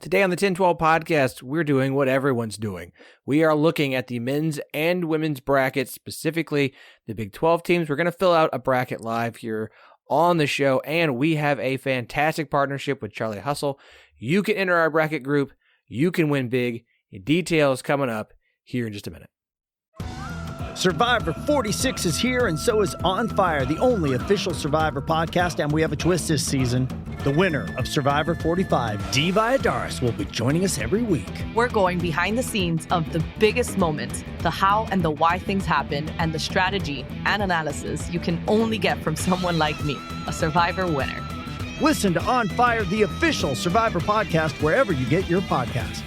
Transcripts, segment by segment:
Today on the 10-12 podcast, we're doing what everyone's doing. We are looking at the men's and women's brackets, specifically the Big 12 teams. We're going to fill out a bracket live here on the show, and we have a fantastic partnership with Charlie Hustle. You can enter our bracket group. You can win big. Details coming up here in just a minute. Survivor 46 is here, and so is On Fire, the only official Survivor podcast, and we have a twist this season. The winner of Survivor 45, Dee Valladares, will be joining us every week. We're going behind the scenes of the biggest moments, the how and the why things happen, and the strategy and analysis you can only get from someone like me, a Survivor winner. Listen to On Fire, the official Survivor podcast, wherever you get your podcasts.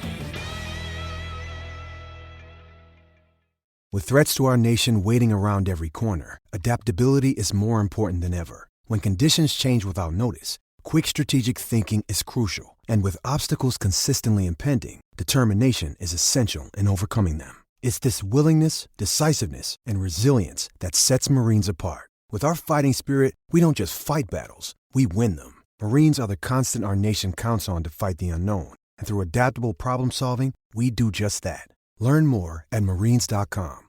With threats to our nation waiting around every corner, adaptability is more important than ever. When conditions change without notice, quick strategic thinking is crucial. And with obstacles consistently impending, determination is essential in overcoming them. It's this willingness, decisiveness, and resilience that sets Marines apart. With our fighting spirit, we don't just fight battles, we win them. Marines are the constant our nation counts on to fight the unknown. And through adaptable problem solving, we do just that. Learn more at marines.com.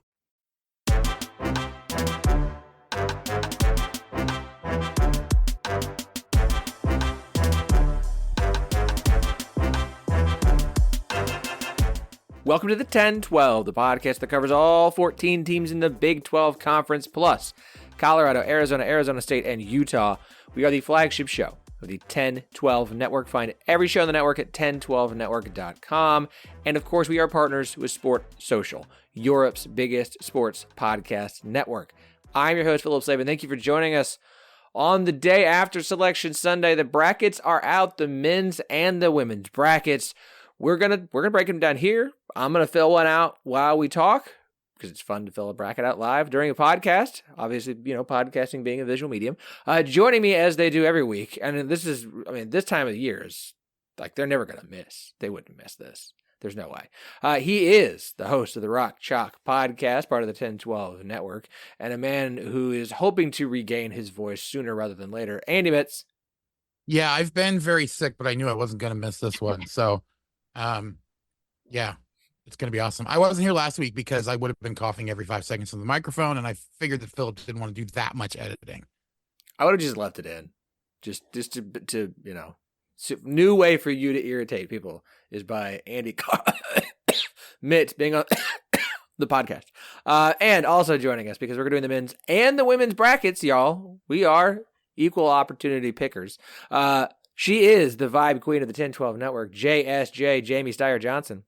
Welcome to the 10-12, the podcast that covers all 14 teams in the Big 12 Conference, plus Colorado, Arizona, Arizona State, and Utah. We are the flagship show of the 10-12 Network. Find every show on the network at 1012network.com. And of course, we are partners with Sport Social, Europe's biggest sports podcast network. I'm your host, Phillip Slavin. Thank you for joining us on the day after Selection Sunday. The brackets are out, the men's and the women's brackets. We're gonna break them down here. I'm gonna fill one out while we talk, because it's fun to fill a bracket out live during a podcast. Obviously, podcasting being a visual medium. Joining me as they do every week, and this time of the year is like they're never going to miss. They wouldn't miss this. There's no way. He is the host of the Rock Chalk podcast, part of the 10-12 network, and a man who is hoping to regain his voice sooner rather than later. Andy Mitz. Yeah, I've been very sick, but I knew I wasn't going to miss this one. So, yeah. It's going to be awesome. I wasn't here last week because I would have been coughing every 5 seconds on the microphone, and I figured that Phillip didn't want to do that much editing. I would have just left it in. Just to new way for you to irritate people is by Andy Mitz being on the podcast. And also joining us, because we're doing the men's and the women's brackets, y'all. We are equal opportunity pickers. She is the vibe queen of the 10-12 network, JSJ, Jamie Steyer-Johnson.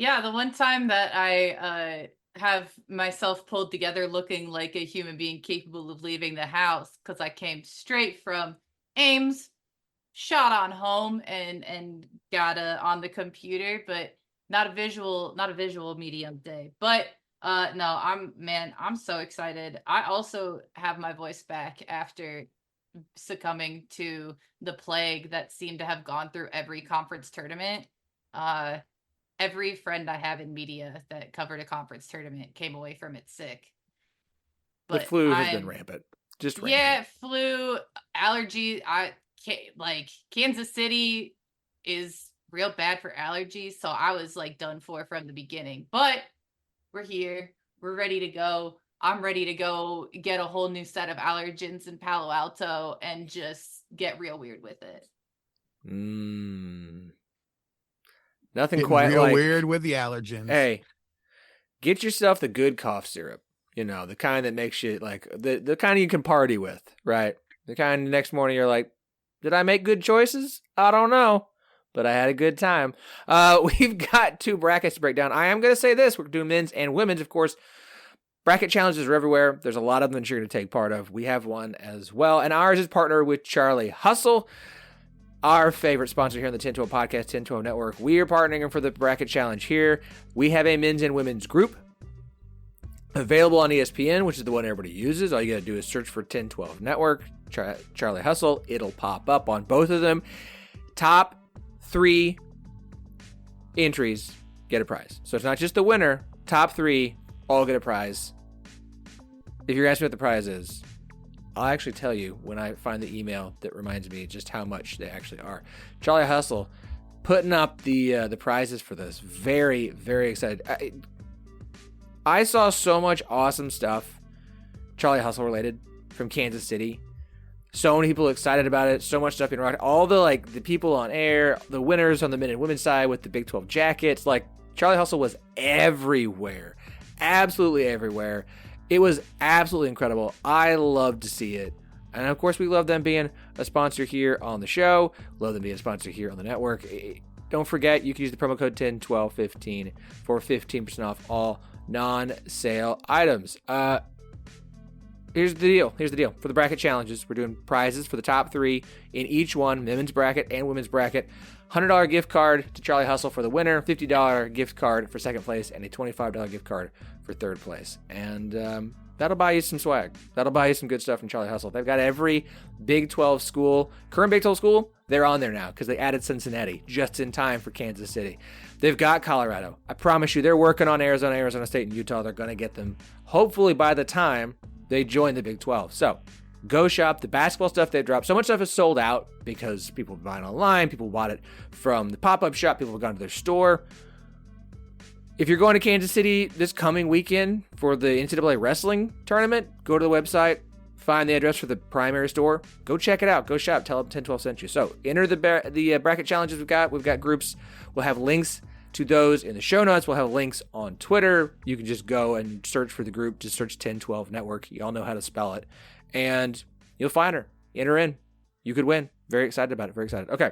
Yeah, the one time that I have myself pulled together looking like a human being capable of leaving the house, because I came straight from Ames, shot on home, and got on the computer, but not a visual medium day. But no, I'm so excited. I also have my voice back after succumbing to the plague that seemed to have gone through every conference tournament. Every friend I have in media that covered a conference tournament came away from it sick. But the flu has been rampant. Just rampant. Yeah, flu, allergies. Kansas City is real bad for allergies, so I was done for from the beginning. But we're here. We're ready to go. I'm ready to go get a whole new set of allergens in Palo Alto and just get real weird with it. Nothing Getting quite real like weird with the allergens. Hey, get yourself the good cough syrup. The kind that makes you the kind you can party with, right? The kind the next morning you're like, did I make good choices? I don't know, but I had a good time. We've got two brackets to break down. I am going to say this. We're doing men's and women's, of course. Bracket challenges are everywhere. There's a lot of them that you're going to take part of. We have one as well, and ours is partnered with Charlie Hustle, our favorite sponsor here on the 10-12 podcast, 10-12 network. We are partnering for the bracket challenge here. We have a men's and women's group available on ESPN, which is the one everybody uses. All you got to do is search for 10-12 network, Charlie Hustle. It'll pop up on both of them. Top 3 entries get a prize. So it's not just the winner. Top 3 all get a prize. If you're asking what the prize is, I'll actually tell you when I find the email that reminds me just how much they actually are. Charlie Hustle putting up the prizes for this. Very, very excited. I saw so much awesome stuff, Charlie Hustle related, from Kansas City. So many people excited about it. So much stuff being rocked. All the people on air, the winners on the men and women's side with the Big 12 jackets. Charlie Hustle was everywhere. Absolutely everywhere. It was absolutely incredible. I love to see it. And of course, we love them being a sponsor here on the show. Love them being a sponsor here on the network. Don't forget, you can use the promo code 101215 for 15% off all non-sale items. Here's the deal. For the bracket challenges, we're doing prizes for the top 3 in each one, men's bracket and women's bracket. $100 gift card to Charlie Hustle for the winner, $50 gift card for second place, and a $25 gift card for third place. And that'll buy you some swag. That'll buy you some good stuff from Charlie Hustle. They've got every Big 12 school, current Big 12 school, they're on there now because they added Cincinnati just in time for Kansas City. They've got Colorado. I promise you, they're working on Arizona State, and Utah. They're going to get them, hopefully, by the time they join the Big 12. So go shop. The basketball stuff they dropped. So much stuff is sold out because people buy it online. People bought it from the pop-up shop. People have gone to their store. If you're going to Kansas City this coming weekend for the NCAA wrestling tournament, go to the website, find the address for the primary store. Go check it out. Go shop. Tell them 1012 sent you. So enter the bracket challenges we've got. We've got groups. We'll have links to those in the show notes. We'll have links on Twitter. You can just go and search for the group. Just search 1012 Network. You all know how to spell it. And you'll find her. Enter in. You could win. Very excited about it. Very excited. Okay.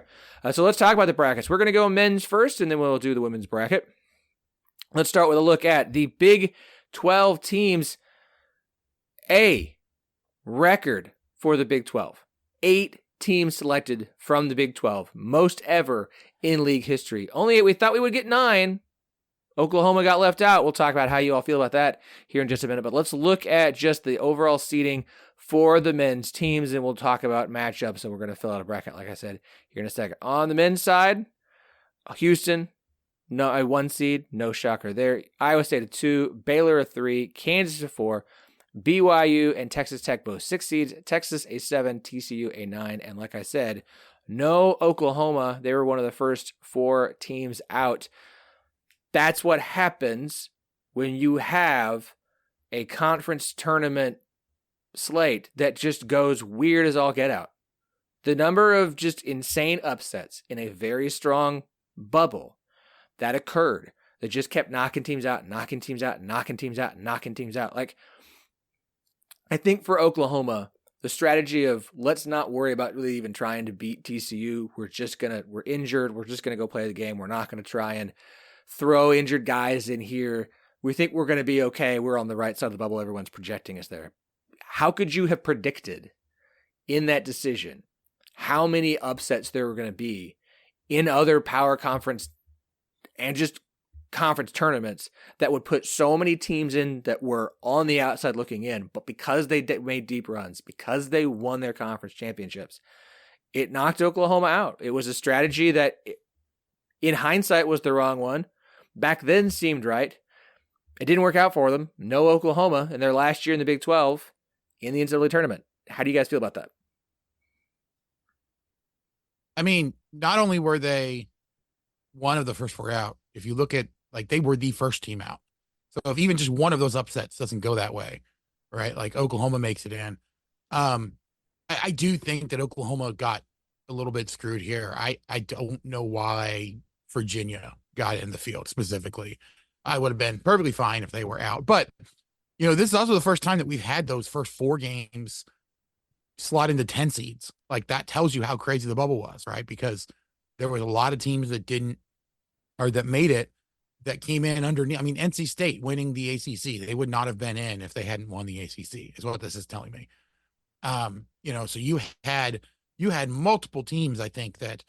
So let's talk about the brackets. We're going to go men's first, and then we'll do the women's bracket. Let's start with a look at the Big 12 teams. A record for the Big 12. 8 teams selected from the Big 12. Most ever in league history. Only 8. We thought we would get 9. Oklahoma got left out. We'll talk about how you all feel about that here in just a minute. But let's look at just the overall seeding for the men's teams, and we'll talk about matchups, and we're going to fill out a bracket, like I said, here in a second. On the men's side, Houston, no, a 1 seed, no shocker there. Iowa State a 2, Baylor a 3, Kansas a 4, BYU and Texas Tech both 6 seeds, Texas a 7, TCU a 9, and like I said, no Oklahoma. They were one of the first 4 teams out. That's what happens when you have a conference tournament slate that just goes weird as all get out. The number of just insane upsets in a very strong bubble that occurred, that just kept knocking teams out. Like, I think for Oklahoma, the strategy of let's not worry about really even trying to beat TCU. We're injured. We're just going to go play the game. We're not going to try and throw injured guys in here. We think we're going to be okay. We're on the right side of the bubble. Everyone's projecting us there. How could you have predicted in that decision how many upsets there were going to be in other power conference and just conference tournaments that would put so many teams in that were on the outside looking in, but because they made deep runs, because they won their conference championships, it knocked Oklahoma out. It was a strategy that, in hindsight, was the wrong one. Back then seemed right. It didn't work out for them. No Oklahoma in their last year in the Big 12 in the NCAA tournament. How do you guys feel about that? I mean, not only were they one of the first 4 out, if you look at, they were the first team out. So if even just one of those upsets doesn't go that way, right? Like Oklahoma makes it in. I do think that Oklahoma got a little bit screwed here. I don't know why Virginia got in the field specifically. I would have been perfectly fine if they were out. But, this is also the first time that we've had those first 4 games slot into 10 seeds. Like, that tells you how crazy the bubble was, right? Because there was a lot of teams that didn't, or that made it, that came in underneath. I mean, NC State winning the ACC, they would not have been in if they hadn't won the ACC, is what this is telling me. So you had multiple teams, I think, that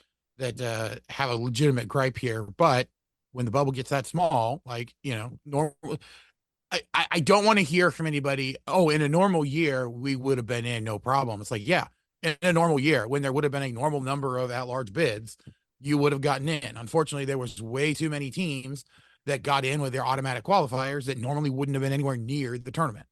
have a legitimate gripe here. But when the bubble gets that small, normal, I don't want to hear from anybody, oh, in a normal year, we would have been in, no problem. It's like, yeah, in a normal year, when there would have been a normal number of at-large bids, you would have gotten in. Unfortunately, there was way too many teams that got in with their automatic qualifiers that normally wouldn't have been anywhere near the tournament.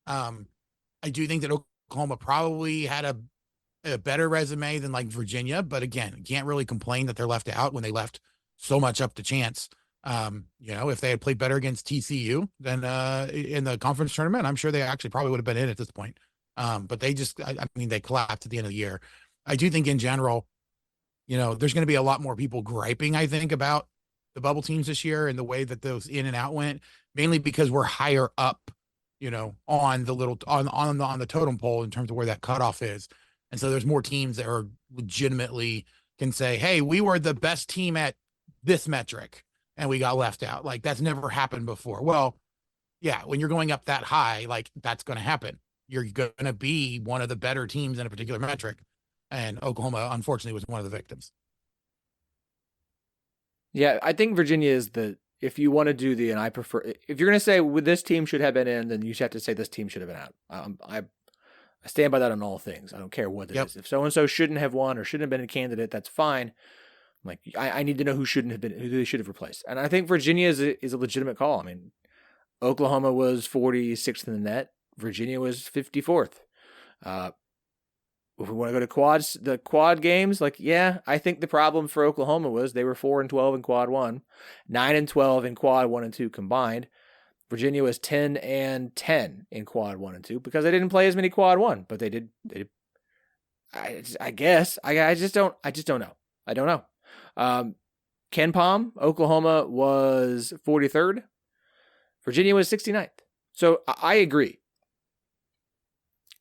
I do think that Oklahoma probably had a better resume than Virginia, but again, can't really complain that they're left out when they left so much up to chance. If they had played better against TCU than in the conference tournament, I'm sure they actually probably would have been in at this point. But they just, they collapsed at the end of the year. I do think in general, there's going to be a lot more people griping, I think, about the bubble teams this year and the way that those in and out went, mainly because we're higher up, on the on the totem pole in terms of where that cutoff is. And so there's more teams that are legitimately can say, hey, we were the best team at this metric and we got left out. Like, that's never happened before. Well, yeah, when you're going up that high, like, that's going to happen. You're going to be one of the better teams in a particular metric. And Oklahoma, unfortunately, was one of the victims. Yeah, I think Virginia is if you want to do and I prefer, if you're going to say this team should have been in, then you should have to say this team should have been out. I stand by that on all things. I don't care what it is. If so-and-so shouldn't have won or shouldn't have been a candidate, that's fine. Like, I need to know who they should have replaced. And I think Virginia is a legitimate call. I mean, Oklahoma was 46th in the net. Virginia was 54th. If we want to go to the quad games, I think the problem for Oklahoma was they were 4-12 in quad 1, 9-12 in quad 1 and 2 combined. Virginia was 10-10 in quad 1 and 2 because they didn't play as many quad 1, but they did. I guess I just don't know. I don't know. Ken Pom, Oklahoma was 43rd. Virginia was 69th. So I agree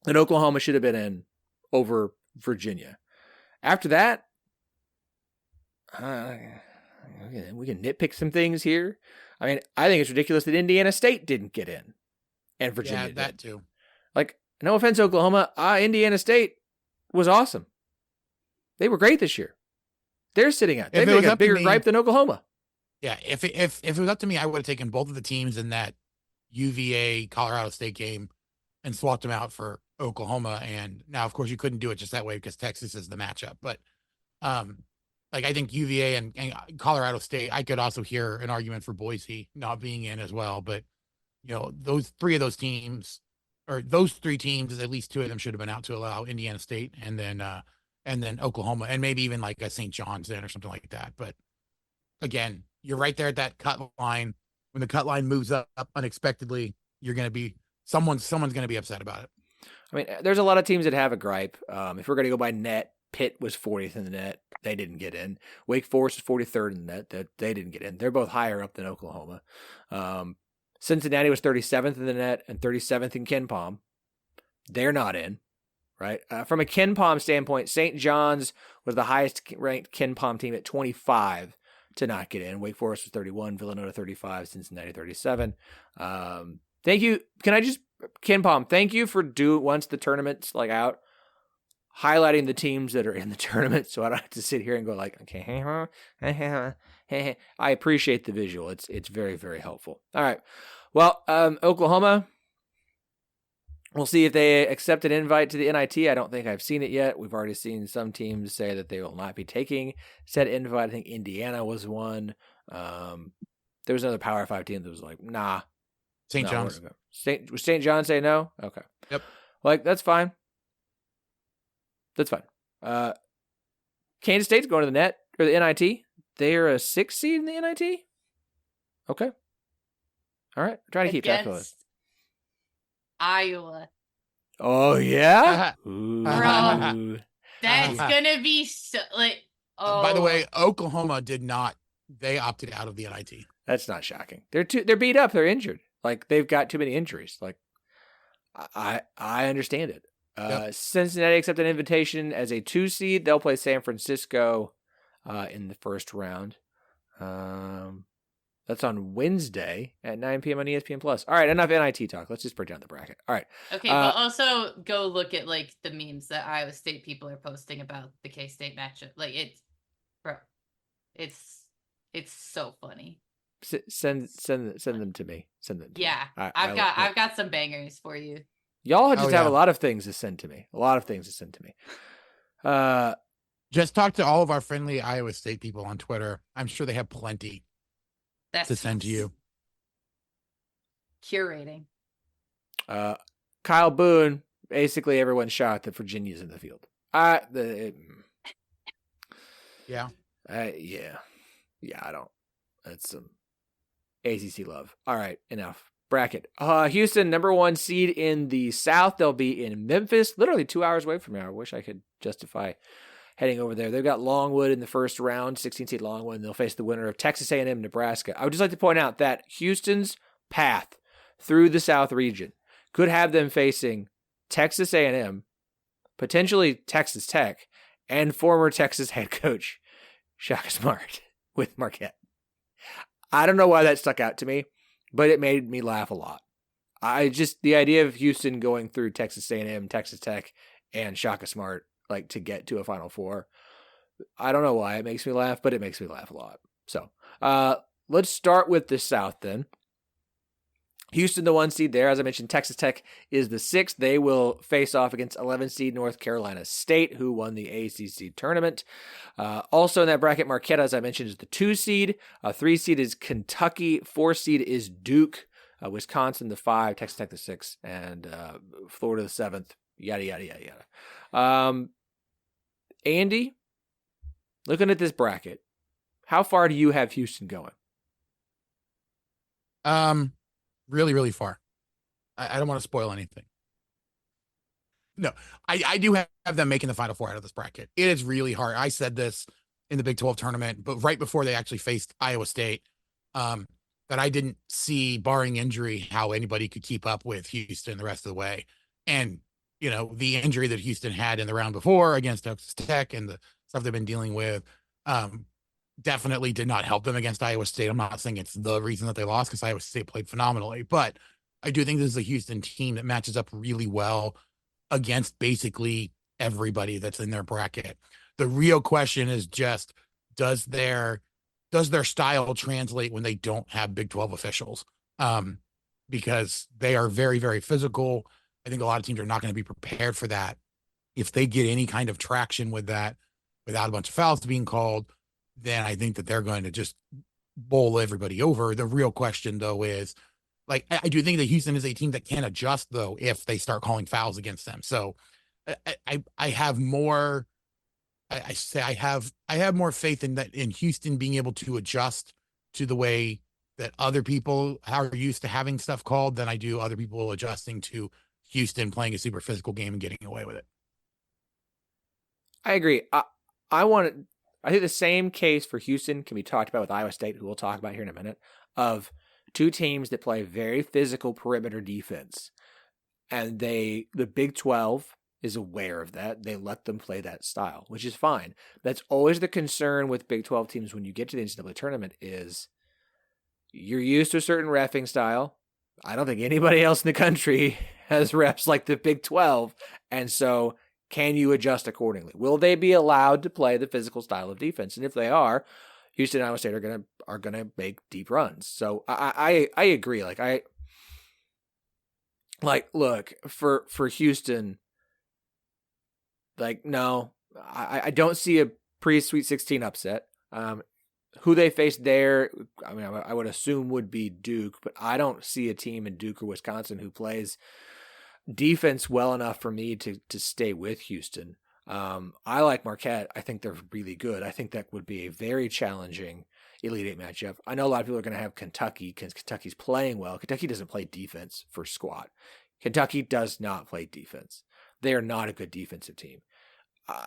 that Oklahoma should have been in over Virginia. After that, we can nitpick some things here. I mean, I think it's ridiculous that Indiana State didn't get in, and Virginia that too. Like, no offense, Oklahoma, Indiana State was awesome. They were great this year. They're sitting at. They make a bigger gripe than Oklahoma. Yeah, if it was up to me, I would have taken both of the teams in that UVA Colorado State game and swapped them out for Oklahoma. And now, of course, you couldn't do it just that way because Texas is the matchup. But I think UVA and Colorado State, I could also hear an argument for Boise not being in as well. But those three teams, at least two of them should have been out to allow Indiana State and then Oklahoma, and maybe even like a St. John's in or something like that. But again, you're right there at that cut line. When the cut line moves up unexpectedly, you're going to be someone's going to be upset about it. I mean, there's a lot of teams that have a gripe. If we're going to go by net, Pitt was 40th in the net. They didn't get in. Wake Forest was 43rd in the net. They didn't get in. They're both higher up than Oklahoma. Cincinnati was 37th in the net and 37th in Ken Pom. They're not in, right? From a Ken Pom standpoint, St. John's was the highest ranked Ken Pom team at 25 to not get in. Wake Forest was 31, Villanova 35, Cincinnati 37. Thank you. Ken Pom, thank you for once the tournament's out, highlighting the teams that are in the tournament, so I don't have to sit here and go okay, I appreciate the visual. It's very, very helpful. All right. Well, Oklahoma, we'll see if they accept an invite to the NIT. I don't think I've seen it yet. We've already seen some teams say that they will not be taking said invite. I think Indiana was one. There was another Power 5 team that was nah. St. John's. Was St. John say no? Okay. Yep. That's fine. That's fine. Kansas State's going to the net or the NIT. They're a 6th seed in the NIT. Okay. All right. Trying to keep that going. Iowa. Oh yeah. Bro, that's gonna be so By the way, Oklahoma did not. They opted out of the NIT. That's not shocking. They're beat up. They're injured. They've got too many injuries. I understand it. Yep. Cincinnati accepted an invitation as a 2 seed. They'll play San Francisco in the first round. That's on Wednesday at 9 p.m. on ESPN+. All right, enough NIT talk. Let's just break down the bracket. All right. Okay, but also go look at the memes that Iowa State people are posting about the K-State matchup. It's so funny. Send them to me. Send them. Yeah, I've got some bangers for you. Y'all just have a lot of things to send to me. Just talk to all of our friendly Iowa State people on Twitter. I'm sure they have plenty to send to you. Curating. Kyle Boone, basically everyone's shocked that Virginia's in the field. Yeah. Yeah, I don't. That's some ACC love. All right, enough. Bracket. Houston, number 1 seed in the South. They'll be in Memphis, literally 2 hours away from here. I wish I could justify heading over there. They've got Longwood in the first round, 16 seed Longwood, and they'll face the winner of Texas A&M, Nebraska. I would just like to point out that Houston's path through the South region could have them facing Texas A&M, potentially Texas Tech, and former Texas head coach Shaka Smart with Marquette. I don't know why that stuck out to me, but it made me laugh a lot. The idea of Houston going through Texas A&M, Texas Tech, and Shaka Smart, like, to get to a Final Four. I don't know why it makes me laugh, but it makes me laugh a lot. So let's start with the South then. Houston, the 1 seed there. As I mentioned, Texas Tech is the 6th. They will face off against 11 seed North Carolina State, who won the ACC tournament. Also in that bracket, Marquette, as I mentioned, is the 2 seed. 3 seed is Kentucky. 4 seed is Duke. Wisconsin, the 5. Texas Tech, the 6. And Florida, the 7th. Yada, yada, yada, yada. Andy, looking at this bracket, how far do you have Houston going? Really, really far. I don't want to spoil anything. No, I do have them making the Final Four out of this bracket. It is really hard. I said this in the Big 12 tournament, but right before they actually faced Iowa State, that I didn't see, barring injury, how anybody could keep up with Houston the rest of the way. And, you know, the injury that Houston had in the round before against Texas Tech and the stuff they've been dealing with, definitely did not help them against Iowa State. I'm not saying it's the reason that they lost, because Iowa State played phenomenally, but I do think this is a Houston team that matches up really well against basically everybody that's in their bracket. The real question is just, does their style translate when they don't have Big 12 officials? Because they are very, very physical. I think a lot of teams are not going to be prepared for that. If they get any kind of traction with that, without a bunch of fouls being called, then I think that they're going to just bowl everybody over. The real question, though, is, like, I do think that Houston is a team that can adjust, though, if they start calling fouls against them. So I have more, I have more faith in that, in Houston being able to adjust to the way that other people are used to having stuff called than I do other people adjusting to Houston playing a super physical game and getting away with it. I agree. I think the same case for Houston can be talked about with Iowa State, who we'll talk about here in a minute, of two teams that play very physical perimeter defense. And the Big 12 is aware of that. They let them play that style, which is fine. That's always the concern with Big 12 teams when you get to the NCAA tournament is you're used to a certain reffing style. I don't think anybody else in the country has refs like the Big 12. And so can you adjust accordingly? Will they be allowed to play the physical style of defense? And if they are, Houston and Iowa State are gonna make deep runs. So I agree. Look, for Houston, no, I don't see a pre-Sweet 16 upset. Who they face there, I mean, I would assume would be Duke, but I don't see a team in Duke or Wisconsin who plays defense well enough for me to stay with Houston. I like Marquette. I think they're really good. I think that would be a very challenging Elite Eight matchup. I know a lot of people are going to have Kentucky because Kentucky's playing well. Kentucky doesn't play defense for squat. Kentucky does not play defense. They are not a good defensive team.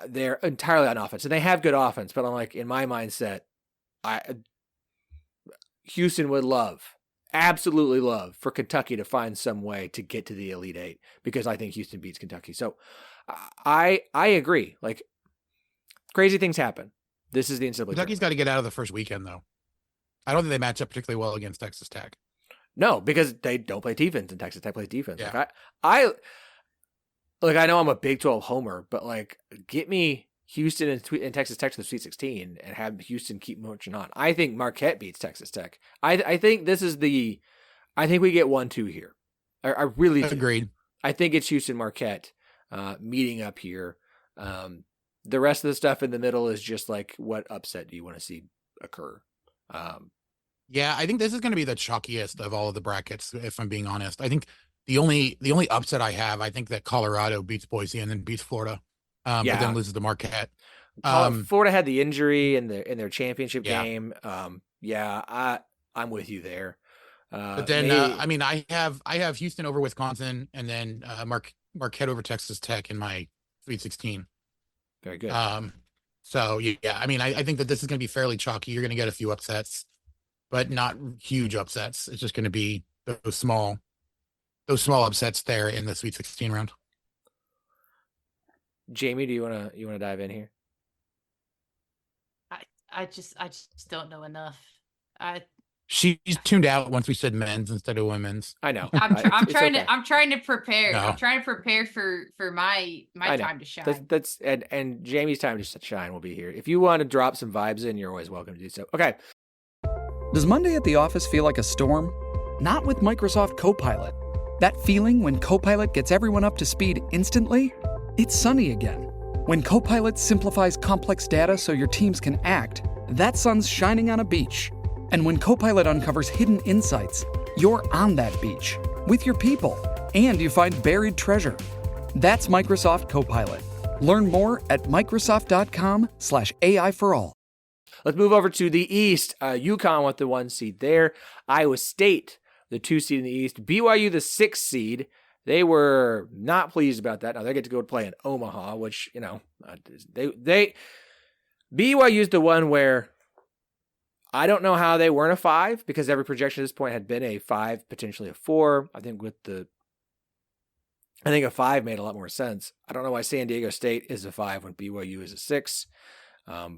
They're entirely on offense, and they have good offense. But I'm like, in my mindset, Houston would absolutely love for Kentucky to find some way to get to the Elite Eight, because I think Houston beats Kentucky. So I agree. Like, crazy things happen. This is the NCAA. Kentucky's got to get out of the first weekend, though. I don't think they match up particularly well against Texas Tech. No, because they don't play defense, and Texas Tech plays defense. Yeah. Like, I know I'm a Big 12 homer, but like, get me Houston and Texas Tech to the Sweet 16 and have Houston keep marching on. I think Marquette beats Texas Tech. I think this is I think we get 1-2 here. I really do. Agreed. I think it's Houston Marquette meeting up here. The rest of the stuff in the middle is just like, what upset do you want to see occur? Yeah, I think this is going to be the chalkiest of all of the brackets, if I'm being honest. I think the only upset I have, I think that Colorado beats Boise and then beats Florida, but then loses to Marquette. Florida had the injury in their championship Yeah. game. I'm with you there. But then, I have Houston over Wisconsin, and then Marquette over Texas Tech in my Sweet 16. Very good. So yeah, I think that this is going to be fairly chalky. You're going to get a few upsets, but not huge upsets. It's just going to be those small upsets there in the Sweet 16 round. Jamie, do you want to dive in here? I just don't know enough. She's tuned out once we said men's instead of women's. I know. I'm trying okay. I'm trying to prepare. No. I'm trying to prepare for my time to shine. That's and Jamie's time to shine will be here. If you want to drop some vibes in, you're always welcome to do so. Okay. Does Monday at the office feel like a storm? Not with Microsoft Copilot. That feeling when Copilot gets everyone up to speed instantly? It's sunny again. When Copilot simplifies complex data so your teams can act, that sun's shining on a beach. And when Copilot uncovers hidden insights, you're on that beach with your people, and you find buried treasure. That's Microsoft Copilot. Learn more at Microsoft.com/AI for all. Let's move over to the East. UConn with the 1 seed there. Iowa State, the 2 seed in the East. BYU, the 6 seed. They were not pleased about that. Now they get to go play in Omaha, which, BYU is the one where I don't know how they weren't a 5, because every projection at this point had been a 5, potentially a 4. I think a 5 made a lot more sense. I don't know why San Diego State is a 5 when BYU is a 6. I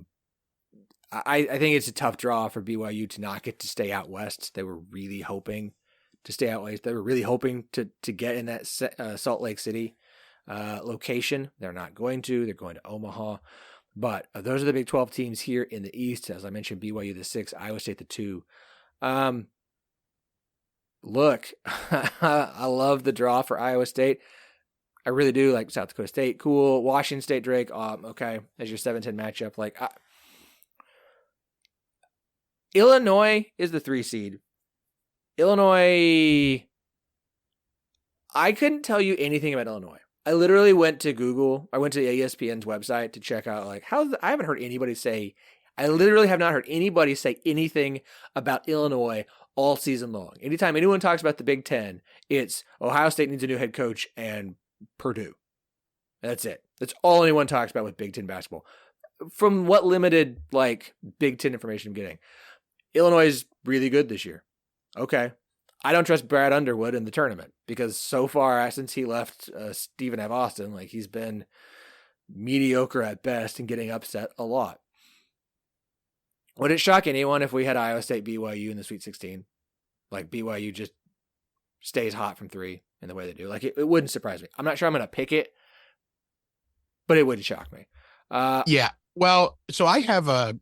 think it's a tough draw for BYU to not get to stay out west. They were really hoping to stay out west. They were really hoping to get in that Salt Lake City location. They're not going to. They're going to Omaha. But those are the Big 12 teams here in the East. As I mentioned, BYU the 6, Iowa State the 2. Look, I love the draw for Iowa State. I really do. Like South Dakota State, cool. Washington State, Drake, okay. As your 7-10 matchup. Illinois is the 3 seed. Illinois, I couldn't tell you anything about Illinois. I literally went to Google. I went to ESPN's website to check out, I haven't heard anybody say, I literally have not heard anybody say anything about Illinois all season long. Anytime anyone talks about the Big Ten, it's Ohio State needs a new head coach and Purdue. That's it. That's all anyone talks about with Big Ten basketball. From what limited, Big Ten information I'm getting. Illinois is really good this year. Okay. I don't trust Brad Underwood in the tournament because so far, since he left Stephen F. Austin, he's been mediocre at best and getting upset a lot. Would it shock anyone if we had Iowa State BYU in the Sweet 16? BYU just stays hot from 3 in the way they do. It wouldn't surprise me. I'm not sure I'm going to pick it, but it wouldn't shock me. Yeah. Well, so I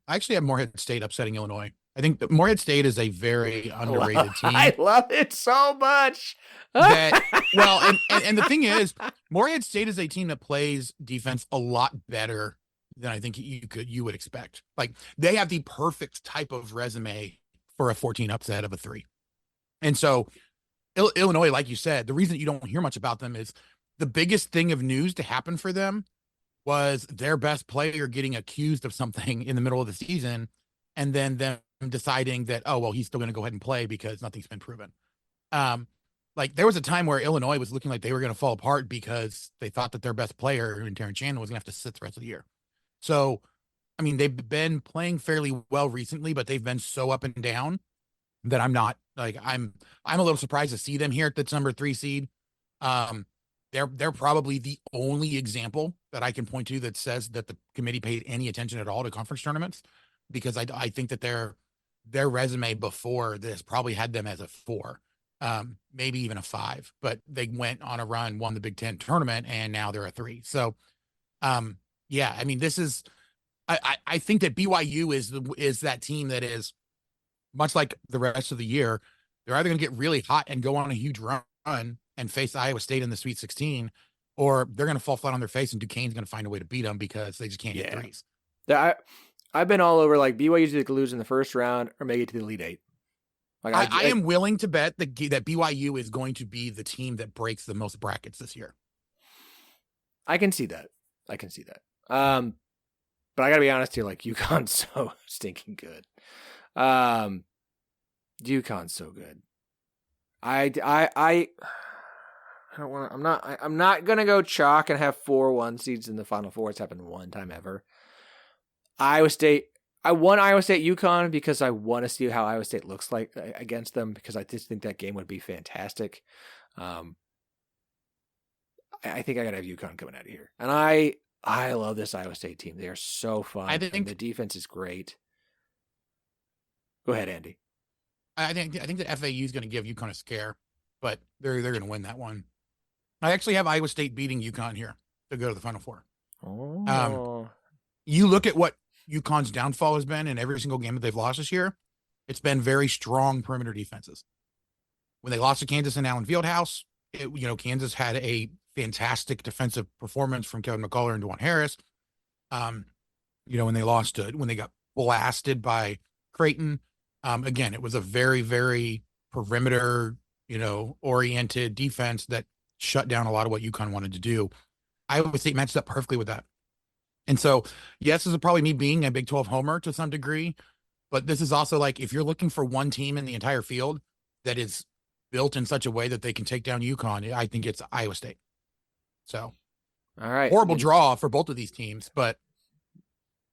actually have Morehead State upsetting Illinois. I think that Morehead State is a very underrated team. I love it so much. And the thing is, Morehead State is a team that plays defense a lot better than I think you would expect. They have the perfect type of resume for a 14 upset of a 3. And so Illinois, like you said, the reason you don't hear much about them is the biggest thing of news to happen for them was their best player getting accused of something in the middle of the season, and then them deciding that, he's still going to go ahead and play because nothing's been proven. There was a time where Illinois was looking like they were going to fall apart because they thought that their best player in Terrence Shannon was going to have to sit the rest of the year. So, they've been playing fairly well recently, but they've been so up and down that I'm not I'm a little surprised to see them here at the number 3 seed. They're probably the only example that I can point to that says that the committee paid any attention at all to conference tournaments, because I think that their resume before this probably had them as a 4, maybe even a 5, but they went on a run, won the Big Ten tournament, and now they're a 3. So, this is, I think that BYU is that team that is much like the rest of the year. They're either going to get really hot and go on a huge run and face Iowa State in the Sweet 16, or they're going to fall flat on their face and Duquesne's going to find a way to beat them because they just can't hit threes. I've been all over BYU's going to lose in the first round or make it to the Elite 8. I am willing to bet that BYU is going to be the team that breaks the most brackets this year. I can see that. But But I gotta be honest here, like UConn's so stinking good. UConn's so good. I don't want to. I'm not gonna go chalk and have 4 1 seeds in the Final Four. It's happened one time ever. Iowa State. I won Iowa State UConn because I want to see how Iowa State looks like against them, because I just think that game would be fantastic. I think I gotta have UConn coming out of here, and I love this Iowa State team. They are so fun. I think the defense is great. Go ahead, Andy. I think that FAU is going to give UConn a scare, but they're going to win that one. I actually have Iowa State beating UConn here to go to the Final Four. Oh. You look at what UConn's downfall has been in every single game that they've lost this year. It's been very strong perimeter defenses. When they lost to Kansas in Allen Fieldhouse, Kansas had a fantastic defensive performance from Kevin McCullough and DeJuan Harris. When they got blasted by Creighton, again, it was a very, very perimeter, oriented defense that shut down a lot of what UConn wanted to do. Iowa State matched up perfectly with that. And so, yes, this is probably me being a Big 12 homer to some degree, but this is also like, if you're looking for one team in the entire field that is built in such a way that they can take down UConn, I think it's Iowa State. So, all right, horrible draw for both of these teams, but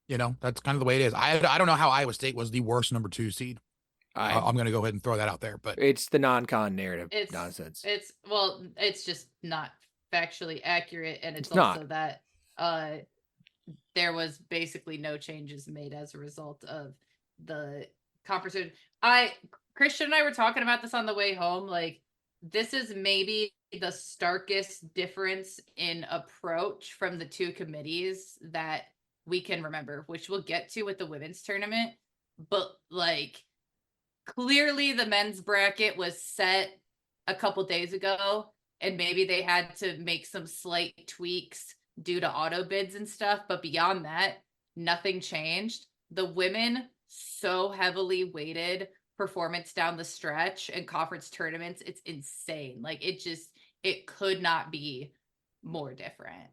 that's kind of the way it is. I don't know how Iowa State was the worst number 2 seed. I'm going to go ahead and throw that out there, but it's the non-con narrative nonsense. It's just not factually accurate, and it's also not. That there was basically no changes made as a result of the conversation. Christian and I were talking about this on the way home. Like, this is maybe the starkest difference in approach from the two committees that we can remember, which we'll get to with the women's tournament. But like, clearly the men's bracket was set a couple days ago, and maybe they had to make some slight tweaks due to auto bids and stuff. But beyond that, nothing changed. The women so heavily weighted performance down the stretch and conference tournaments. It's insane. Like, it could not be more different.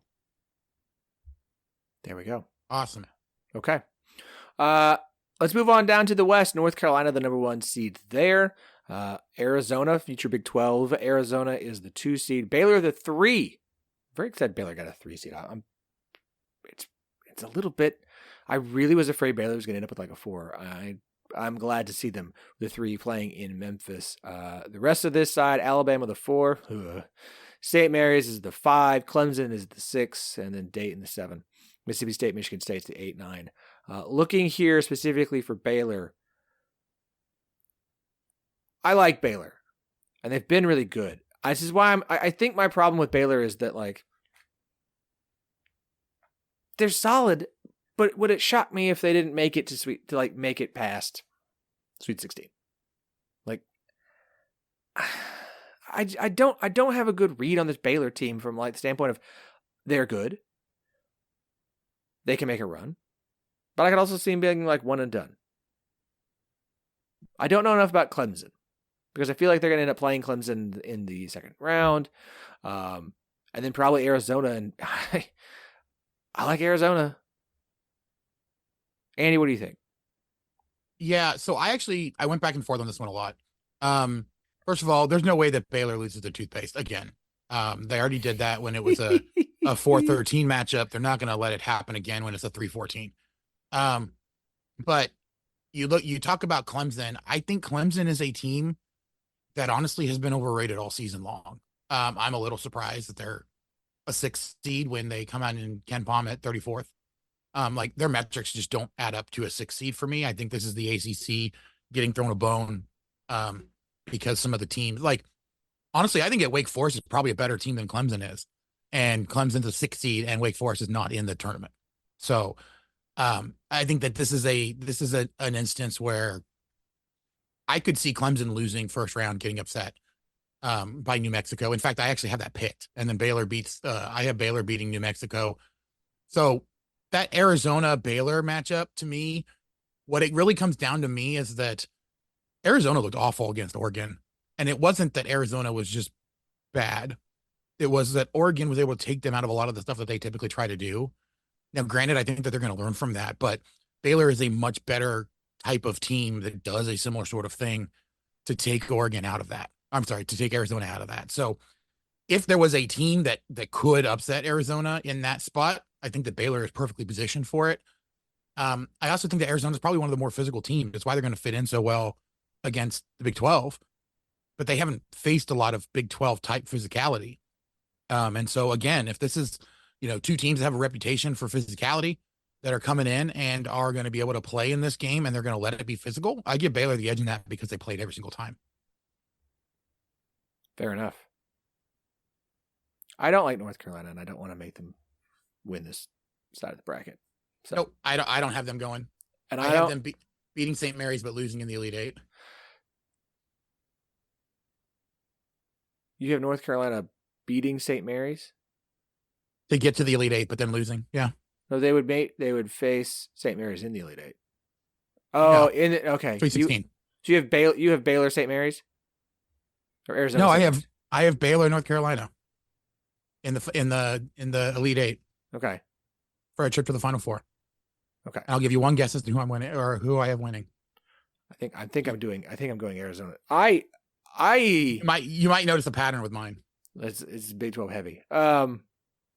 There we go. Awesome. Okay. Let's move on down to the West. North Carolina, the number 1 seed there. Arizona, future Big 12. Arizona is the 2 seed. Baylor, the 3. Very excited Baylor got a 3 seed. It's a little bit. I really was afraid Baylor was going to end up with like a 4. I'm glad to see them, the 3, playing in Memphis. The rest of this side, Alabama, the 4. St. Mary's is the 5. Clemson is the 6. And then Dayton, the 7. Mississippi State, Michigan State's the 8, 9. Looking here specifically for Baylor, I like Baylor, and they've been really good. This is why I think my problem with Baylor is that, like, they're solid, but would it shock me if they didn't make it to make it past Sweet 16? Like, I don't have a good read on this Baylor team from like the standpoint of they're good. They can make a run. But I could also see them being like one and done. I don't know enough about Clemson because I feel like they're going to end up playing Clemson in the second round. And then probably Arizona. And I like Arizona. Andy, what do you think? Yeah, so I went back and forth on this one a lot. First of all, there's no way that Baylor loses the toothpaste again. They already did that when it was a 4-13 matchup. They're not going to let it happen again when it's a 3-14. But you talk about Clemson. I think Clemson is a team that honestly has been overrated all season long. I'm a little surprised that they're a 6 seed when they come out in Ken Palm at 34th. Like, their metrics just don't add up to a 6 seed for me. I think this is the ACC getting thrown a bone because some of the teams, like, honestly, I think at Wake Forest is probably a better team than Clemson is. And Clemson's a 6 seed and Wake Forest is not in the tournament. So I think that this is an instance where I could see Clemson losing first round, getting upset by New Mexico. In fact, I actually have that picked. And then I have Baylor beating New Mexico. So that Arizona-Baylor matchup, to me, what it really comes down to me is that Arizona looked awful against Oregon. And it wasn't that Arizona was just bad. It was that Oregon was able to take them out of a lot of the stuff that they typically try to do. Now, granted, I think that they're going to learn from that, but Baylor is a much better type of team that does a similar sort of thing to take Oregon out of that. I'm sorry, to take Arizona out of that. So if there was a team that could upset Arizona in that spot, I think that Baylor is perfectly positioned for it. I also think that Arizona is probably one of the more physical teams. That's why they're going to fit in so well against the Big 12, but they haven't faced a lot of Big 12 type physicality. And so again, if this is, two teams that have a reputation for physicality that are coming in and are going to be able to play in this game and they're going to let it be physical, I give Baylor the edge in that because they played every single time. Fair enough. I don't like North Carolina, and I don't want to make them win this side of the bracket. So no, I don't have them going. And I have them beating St. Mary's but losing in the Elite Eight. You have North Carolina beating St. Mary's to get to the Elite Eight, but then losing. Yeah. No, they would face St. Mary's in the Elite Eight. Oh, no. Okay. 316. So you have Baylor, St. Mary's, or Arizona? No, I have Baylor, North Carolina, in the Elite Eight. Okay. For a trip to the Final Four. Okay. I'll give you one guess as to who I'm winning or who I have winning. I think I'm going Arizona. You might notice a pattern with mine. It's Big 12 heavy.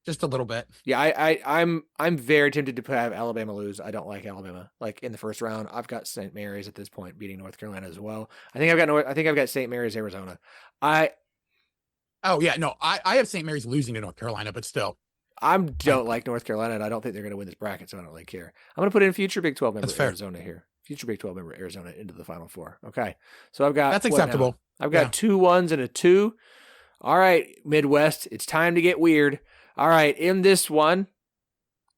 Just a little bit. Yeah, I'm very tempted to have Alabama lose. I don't like Alabama. Like in the first round, I've got St. Mary's at this point beating North Carolina as well. I think I've got St. Mary's, Arizona. I have St. Mary's losing to North Carolina, but still. I don't like North Carolina, and I don't think they're going to win this bracket, so I don't really care. I'm going to put in future Big 12 member Arizona here. Future Big 12 member Arizona into the Final Four. Okay. So I've got... That's acceptable. I've got 2 1s and a 2. All right, Midwest, it's time to get weird. All right, in this one,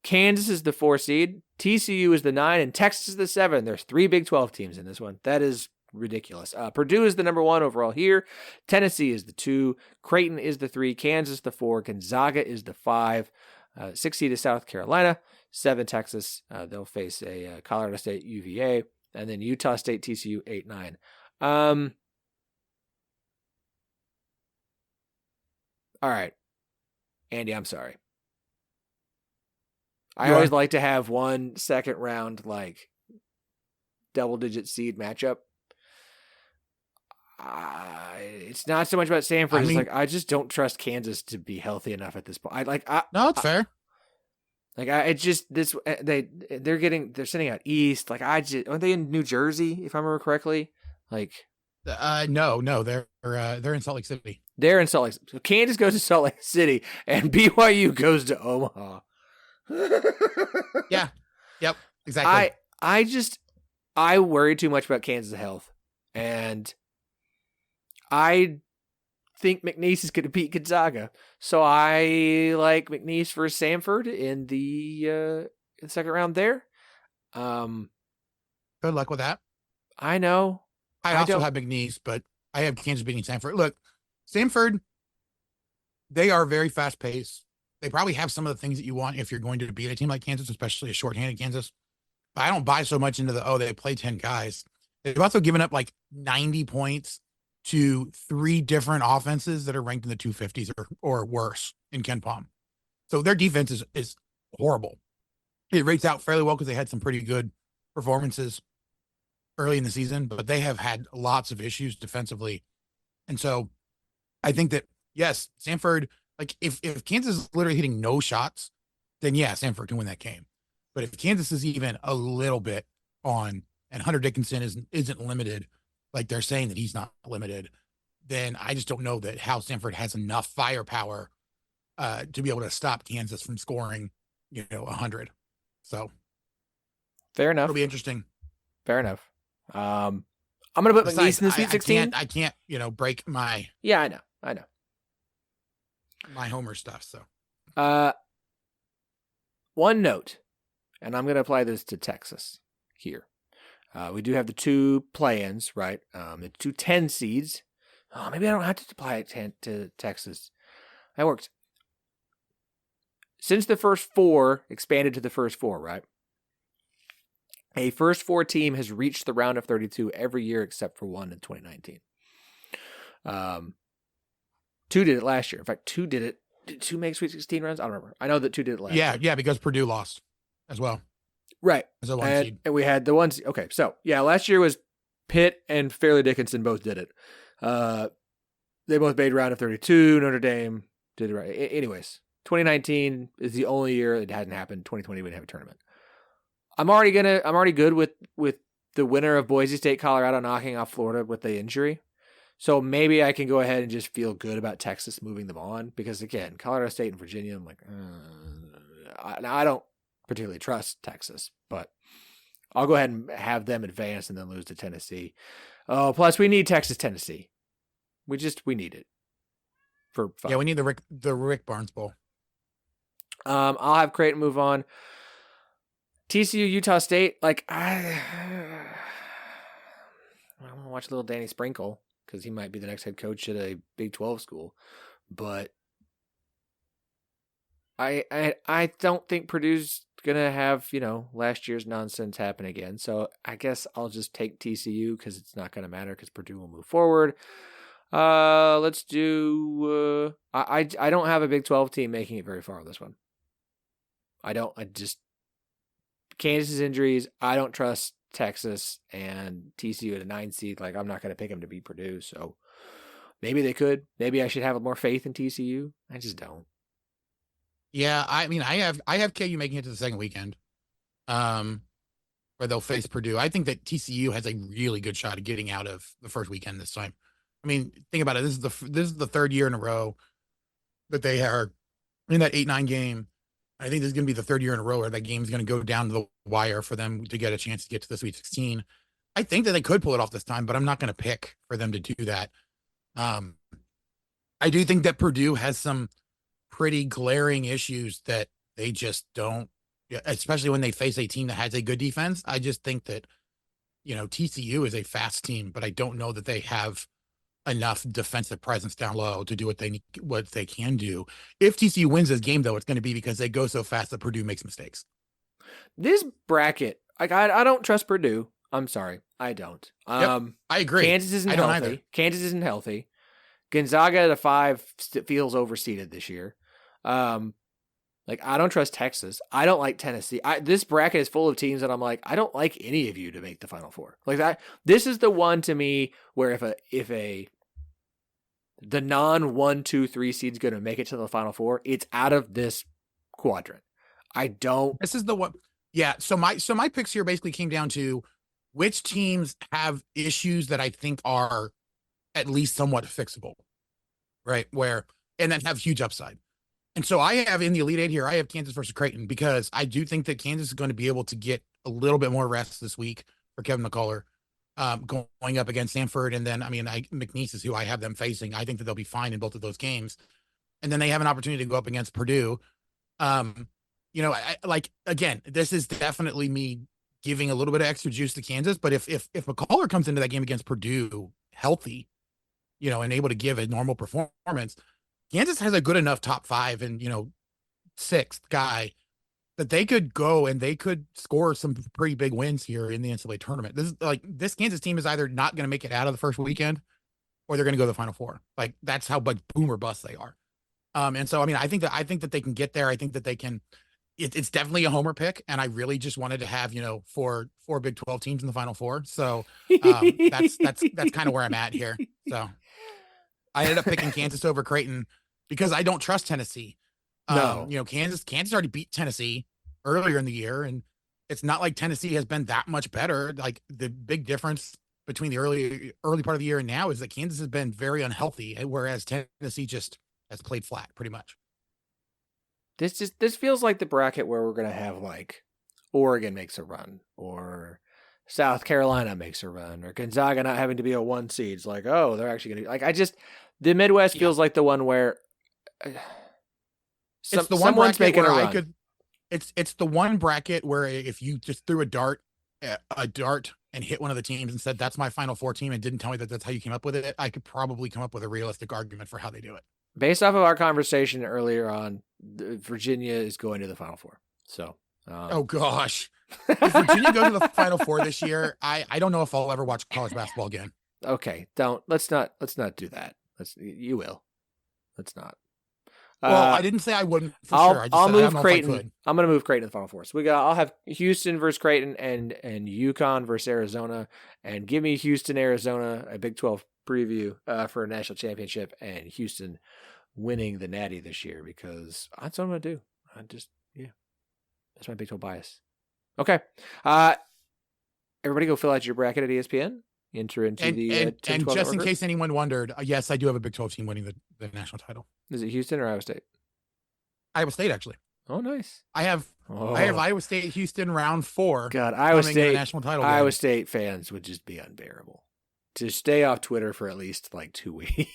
Kansas is the 4 seed, TCU is the 9, and Texas is the 7. There's 3 Big 12 teams in this one. That is ridiculous. Purdue is the number 1 overall here. Tennessee is the 2. Creighton is the 3. Kansas the 4. Gonzaga is the 5. 6 seed is South Carolina. 7 Texas. They'll face a Colorado State UVA. And then Utah State TCU 8-9. All right. Andy, I'm sorry. I always like to have one second round, like, double-digit seed matchup. It's not so much about Stanford. I just don't trust Kansas to be healthy enough at this point. No, it's fair. They're sending out east. Aren't they in New Jersey, if I remember correctly? No, they're in Salt Lake City. They're in Salt Lake. So Kansas goes to Salt Lake City, and BYU goes to Omaha. Yeah. Yep. Exactly. I worry too much about Kansas' health, and I think McNeese is going to beat Gonzaga. So I like McNeese versus Samford in the second round there. Good luck with that. I know. I also have McNeese, but I have Kansas beating Samford. Look, Samford, they are very fast paced. They probably have some of the things that you want if you're going to beat a team like Kansas, especially a shorthanded Kansas. But I don't buy so much into they play 10 guys. They've also given up 90 points to 3 different offenses that are ranked in the 250s or worse in Ken Pom. So their defense is horrible. It rates out fairly well because they had some pretty good performances early in the season, but they have had lots of issues defensively. And so I think that, yes, Samford, if Kansas is literally hitting no shots, then yeah, Samford can win that game. But if Kansas is even a little bit on, and Hunter Dickinson isn't limited, like they're saying that he's not limited, then I just don't know that how Samford has enough firepower to be able to stop Kansas from scoring, 100. So fair enough. It'll be interesting. Fair enough. I'm going to put McNeese in the Sweet 16. I can't, break my. Yeah, I know. My Homer stuff. So, one note, and I'm going to apply this to Texas here. We do have the 2 play-ins, right? The 2 10 seeds. Oh, maybe I don't have to apply it to Texas. That works. Since the first 4 expanded to the first 4, right? A first 4 team has reached the round of 32 every year except for 1 in 2019. 2 did it last year. In fact, 2 did it. Did 2 make Sweet 16 runs? I don't remember. I know that 2 did it last year. Yeah, because Purdue lost. as well. Right. As a one seed. And we had the ones. Okay. So, yeah, last year was Pitt and Fairleigh Dickinson both did it. They both made round of 32. Notre Dame did it right. Anyways, 2019 is the only year it hadn't happened. 2020 we didn't have a tournament. I'm already good with the winner of Boise State, Colorado knocking off Florida with the injury. So maybe I can go ahead and just feel good about Texas moving them on because, again, Colorado State and Virginia, I'm like, now I don't particularly trust Texas, but I'll go ahead and have them advance and then lose to Tennessee. Oh, plus we need Texas, Tennessee. We need it for fun. Yeah, we need the Rick Barnes Bowl. I'll have Creighton move on. TCU, Utah State. Like I want to watch little Danny Sprinkle because he might be the next head coach at a Big 12 school, but I don't think Purdue's gonna have last year's nonsense happen again. So I guess I'll just take TCU because it's not gonna matter because Purdue will move forward. Let's do. I don't have a Big 12 team making it very far on this one. Kansas's injuries. I don't trust Texas and TCU at a 9 seed. Like I'm not going to pick them to beat Purdue. So maybe they could. Maybe I should have more faith in TCU. I just don't. Yeah, I mean, I have KU making it to the second weekend, where they'll face Purdue. I think that TCU has a really good shot at getting out of the first weekend this time. I mean, think about it. This is the third year in a row that they are in that 8-9 game. I think this is going to be the third year in a row where that game is going to go down to the wire for them to get a chance to get to the Sweet 16. I think that they could pull it off this time, but I'm not going to pick for them to do that. I do think that Purdue has some pretty glaring issues that they just don't, especially when they face a team that has a good defense. I just think that, TCU is a fast team, but I don't know that they have enough defensive presence down low to do what they can do. If TCU wins this game, though, it's going to be because they go so fast that Purdue makes mistakes. This bracket, I don't trust Purdue. I'm sorry, I don't. Yep, I agree. Kansas isn't healthy. Either. Kansas isn't healthy. Gonzaga at a 5 feels overseeded this year. I don't trust Texas. I don't like Tennessee. This bracket is full of teams that I'm like, I don't like any of you to make the Final Four. Like that. This is the one to me where if the non 1, 2, 3 seed's going to make it to the Final Four, it's out of this quadrant. This is the one. Yeah. So my picks here basically came down to which teams have issues that I think are at least somewhat fixable, right? And then have huge upside. And so I have in the Elite Eight here, I have Kansas versus Creighton because I do think that Kansas is going to be able to get a little bit more rest this week for Kevin McCullough going up against Stanford. And then, McNeese is who I have them facing. I think that they'll be fine in both of those games. And then they have an opportunity to go up against Purdue. Again, this is definitely me giving a little bit of extra juice to Kansas. But if McCullough comes into that game against Purdue healthy, and able to give a normal performance, Kansas has a good enough top 5 and, 6th guy that they could go and they could score some pretty big wins here in the NCAA tournament. This Kansas team is either not going to make it out of the first weekend or they're going to go to the Final Four. Like that's how boom or bust they are. And so, I think that they can get there. I think that they can, it's definitely a homer pick. And I really just wanted to have, 4 Big 12 teams in the Final Four. So that's kind of where I'm at here. So I ended up picking Kansas over Creighton because I don't trust Tennessee. No. Kansas already beat Tennessee earlier in the year, and it's not like Tennessee has been that much better. Like the big difference between the early part of the year and now is that Kansas has been very unhealthy, whereas Tennessee just has played flat pretty much. This feels like the bracket where we're gonna have like Oregon makes a run or South Carolina makes a run or Gonzaga not having to be a 1 seed. It's like, oh, they're actually going to the Midwest feels like the one where it's the one someone's making a run. It's the one bracket where if you just threw a dart and hit one of the teams and said, that's my Final Four team and didn't tell me that that's how you came up with it, I could probably come up with a realistic argument for how they do it. Based off of our conversation earlier on, Virginia is going to the Final Four. So, oh gosh. If Virginia goes to the Final Four this year, I don't know if I'll ever watch college basketball again. Okay, let's not do that. You will. Let's not. Well, I didn't say I wouldn't for I'll, sure. I just I'll said, move I don't know if I Creighton. could. I'm going to move Creighton to the Final Four. So I'll have Houston versus Creighton and UConn versus Arizona. And give me Houston, Arizona, a Big 12 preview for a national championship, and Houston winning the Natty this year, because that's what I'm going to do. That's my Big 12 bias. Okay. Everybody go fill out your bracket at ESPN. Enter into the 10, and 12 just in group. case anyone wondered, yes, I do have a Big 12 team winning the national title. Is it Houston or Iowa State? Iowa State, actually. Oh, nice. I have Iowa State, Houston, round 4. God, Iowa State national title. Iowa game. State fans would just be unbearable to stay off Twitter for at least like 2 weeks.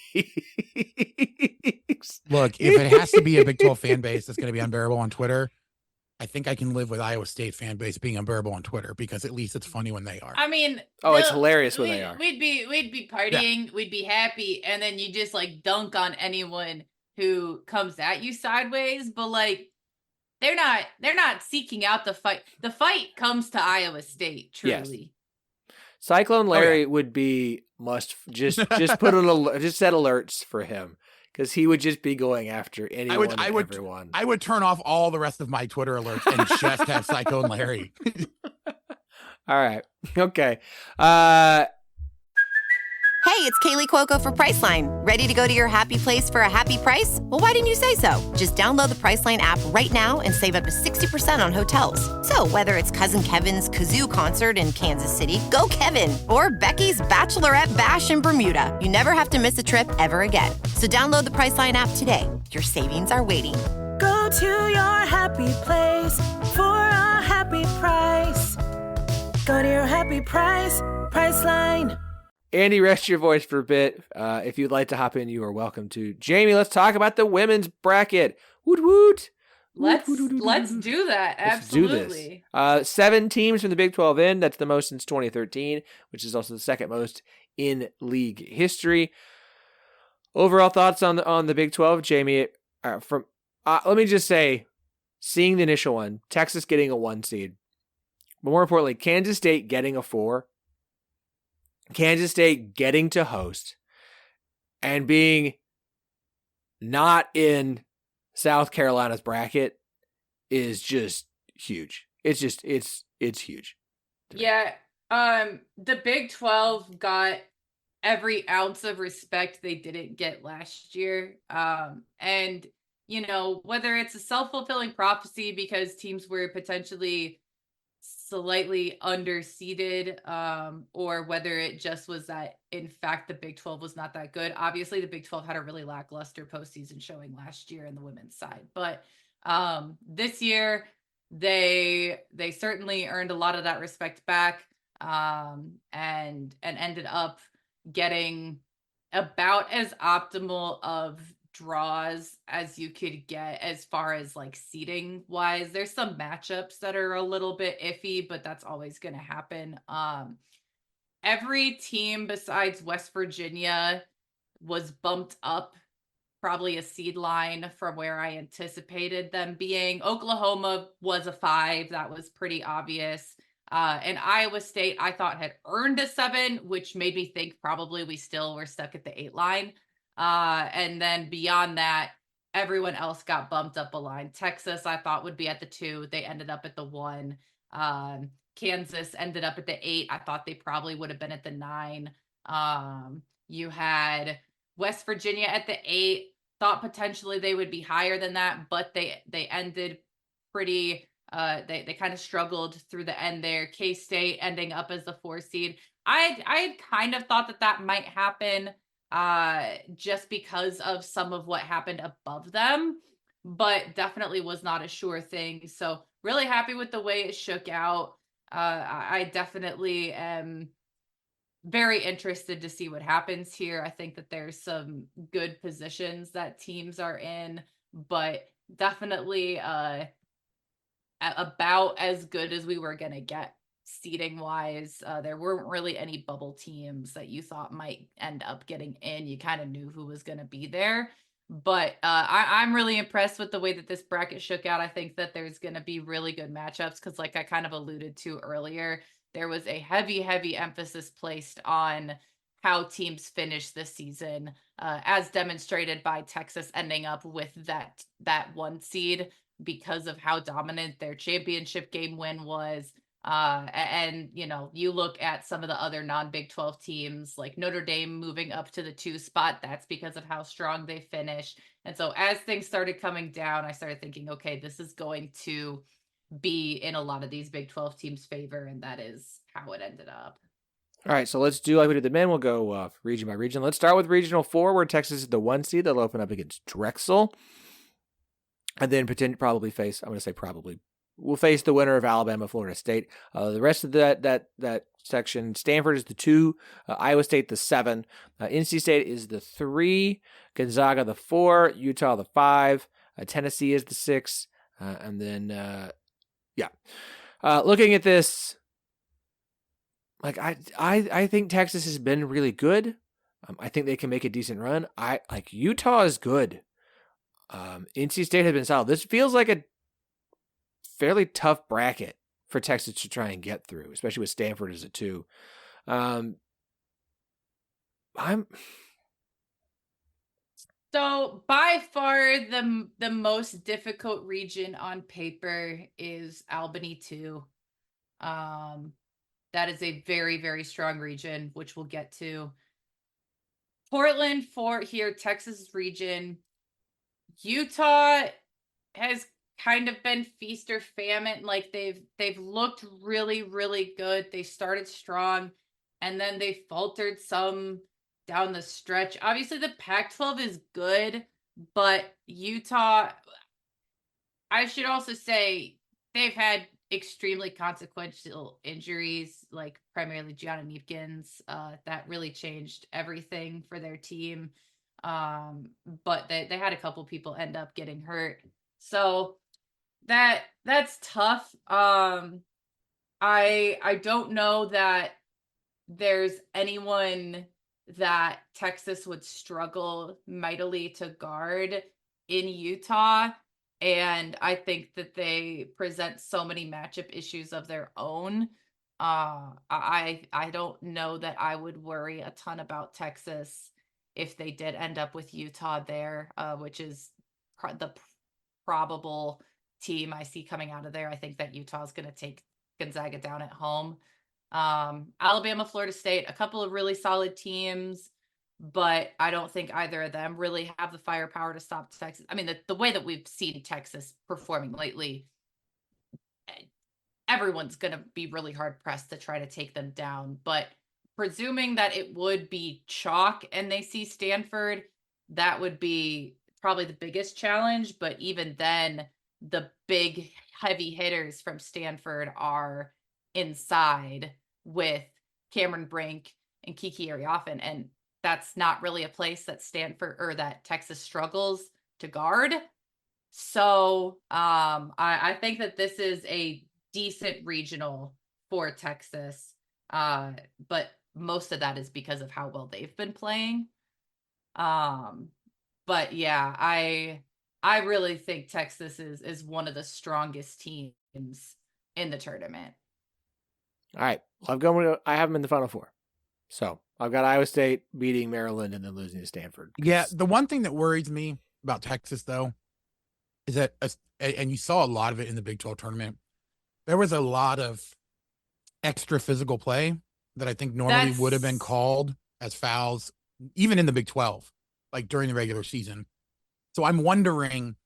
Look, if it has to be a Big 12 fan base that's going to be unbearable on Twitter, I think I can live with Iowa State fan base being unbearable on Twitter, because at least it's funny when they are. I mean, it's hilarious when they are. We'd be partying, we'd be happy, and then you just like dunk on anyone who comes at you sideways. But like, they're not seeking out the fight. The fight comes to Iowa State, truly. Yes. Cyclone Larry would be just put just set alerts for him, because he would just be going after anyone and everyone. I would turn off all the rest of my Twitter alerts and just have Cyclone Larry. All right. Okay. Hey, it's Kaylee Cuoco for Priceline. Ready to go to your happy place for a happy price? Well, why didn't you say so? Just download the Priceline app right now and save up to 60% on hotels. So whether it's Cousin Kevin's Kazoo Concert in Kansas City, go Kevin, or Becky's Bachelorette Bash in Bermuda, you never have to miss a trip ever again. So download the Priceline app today. Your savings are waiting. Go to your happy place for a happy price. Go to your happy price, Priceline. Andy, rest your voice for a bit. If you'd like to hop in, you are welcome to. Jamie, let's talk about the women's bracket. Woot woot. Let's do that. Absolutely. Let's do this. 7 teams from the Big 12 in. That's the most since 2013, which is also the second most in league history. Overall thoughts on the Big 12, Jamie. Let me just say, seeing the initial one, Texas getting a 1 seed, but more importantly, Kansas State getting a 4. Kansas State getting to host and being not in South Carolina's bracket is just huge. It's huge. Yeah. The Big 12 got every ounce of respect they didn't get last year. And whether it's a self-fulfilling prophecy because teams were potentially slightly underseeded, or whether it just was that, in fact, the Big 12 was not that good. Obviously, the Big 12 had a really lackluster postseason showing last year in the women's side. But this year, they certainly earned a lot of that respect back, and ended up getting about as optimal of draws as you could get as far as like seeding wise. There's some matchups that are a little bit iffy, but that's always going to happen. Every team besides West Virginia was bumped up probably a seed line from where I anticipated them being. Oklahoma was a 5. That was pretty obvious. And Iowa State, I thought, had earned a 7, which made me think probably we still were stuck at the 8 line. And then beyond that, everyone else got bumped up a line. Texas, I thought, would be at the 2. They ended up at the 1. Kansas ended up at the 8. I thought they probably would have been at the 9. You had West Virginia at the 8. Thought potentially they would be higher than that, but they ended pretty. They kind of struggled through the end there. K-State ending up as the 4 seed. I kind of thought that might happen, just because of some of what happened above them, but definitely was not a sure thing. So really happy with the way it shook out. I definitely am very interested to see what happens here. I think that there's some good positions that teams are in, but definitely about as good as we were going to get seeding wise. There weren't really any bubble teams that you thought might end up getting in. You kind of knew who was going to be there, but I'm really impressed with the way that this bracket shook out. I think that there's going to be really good matchups because, like I kind of alluded to earlier, there was a heavy emphasis placed on how teams finish this season, as demonstrated by Texas ending up with that 1 seed because of how dominant their championship game win was. And you look at some of the other non-Big 12 teams like Notre Dame moving up to the 2 spot. That's because of how strong they finished. And so as things started coming down, I started thinking, okay, this is going to be in a lot of these Big 12 teams' favor. And that is how it ended up. All right, so let's do like we did the men. We'll go region by region. Let's start with Regional 4, where Texas is the 1 seed. They'll open up against Drexel. And then we'll face the winner of Alabama, Florida State. The rest of that section, Stanford is the 2, Iowa State the 7, NC State is the 3, Gonzaga the 4, Utah the 5, Tennessee is the 6, and then looking at this, like I think Texas has been really good. I think they can make a decent run. Utah is good. NC State has been solid. This feels like a fairly tough bracket for Texas to try and get through, especially with Stanford as a 2. So by far the most difficult region on paper is Albany 2. That is a very, very strong region, which we'll get to. Portland for here, Texas region. Utah has kind of been feast or famine. Like they've looked really, really good. They started strong and then they faltered some down the stretch. Obviously the Pac-12 is good, but Utah, I should also say they've had extremely consequential injuries, like primarily Gianna Neepkins, that really changed everything for their team. But they had a couple people end up getting hurt. So that's tough. I don't know that there's anyone that Texas would struggle mightily to guard in Utah. And I think that they present so many matchup issues of their own. I don't know that I would worry a ton about Texas if they did end up with Utah there, which is the probable team I see coming out of there. I think that Utah is going to take Gonzaga down at home. Alabama, Florida State, a couple of really solid teams, but I don't think either of them really have the firepower to stop Texas. I mean, the way that we've seen Texas performing lately, everyone's going to be really hard pressed to try to take them down. But presuming that it would be chalk and they see Stanford, that would be probably the biggest challenge. But even then, the big heavy hitters from Stanford are inside with Cameron Brink and Kiki Ariafen, and that's not really a place that Stanford or that Texas struggles to guard. So I think that this is a decent regional for Texas, but most of that is because of how well they've been playing. But yeah, I really think Texas is one of the strongest teams in the tournament. All right. I have them in the Final Four. So I've got Iowa State beating Maryland and then losing to Stanford. Yeah. The one thing that worries me about Texas, though, is that, and you saw a lot of it in the Big 12 tournament, there was a lot of extra physical play that I think normally would have been called as fouls, even in the Big 12, like during the regular season. So I'm wondering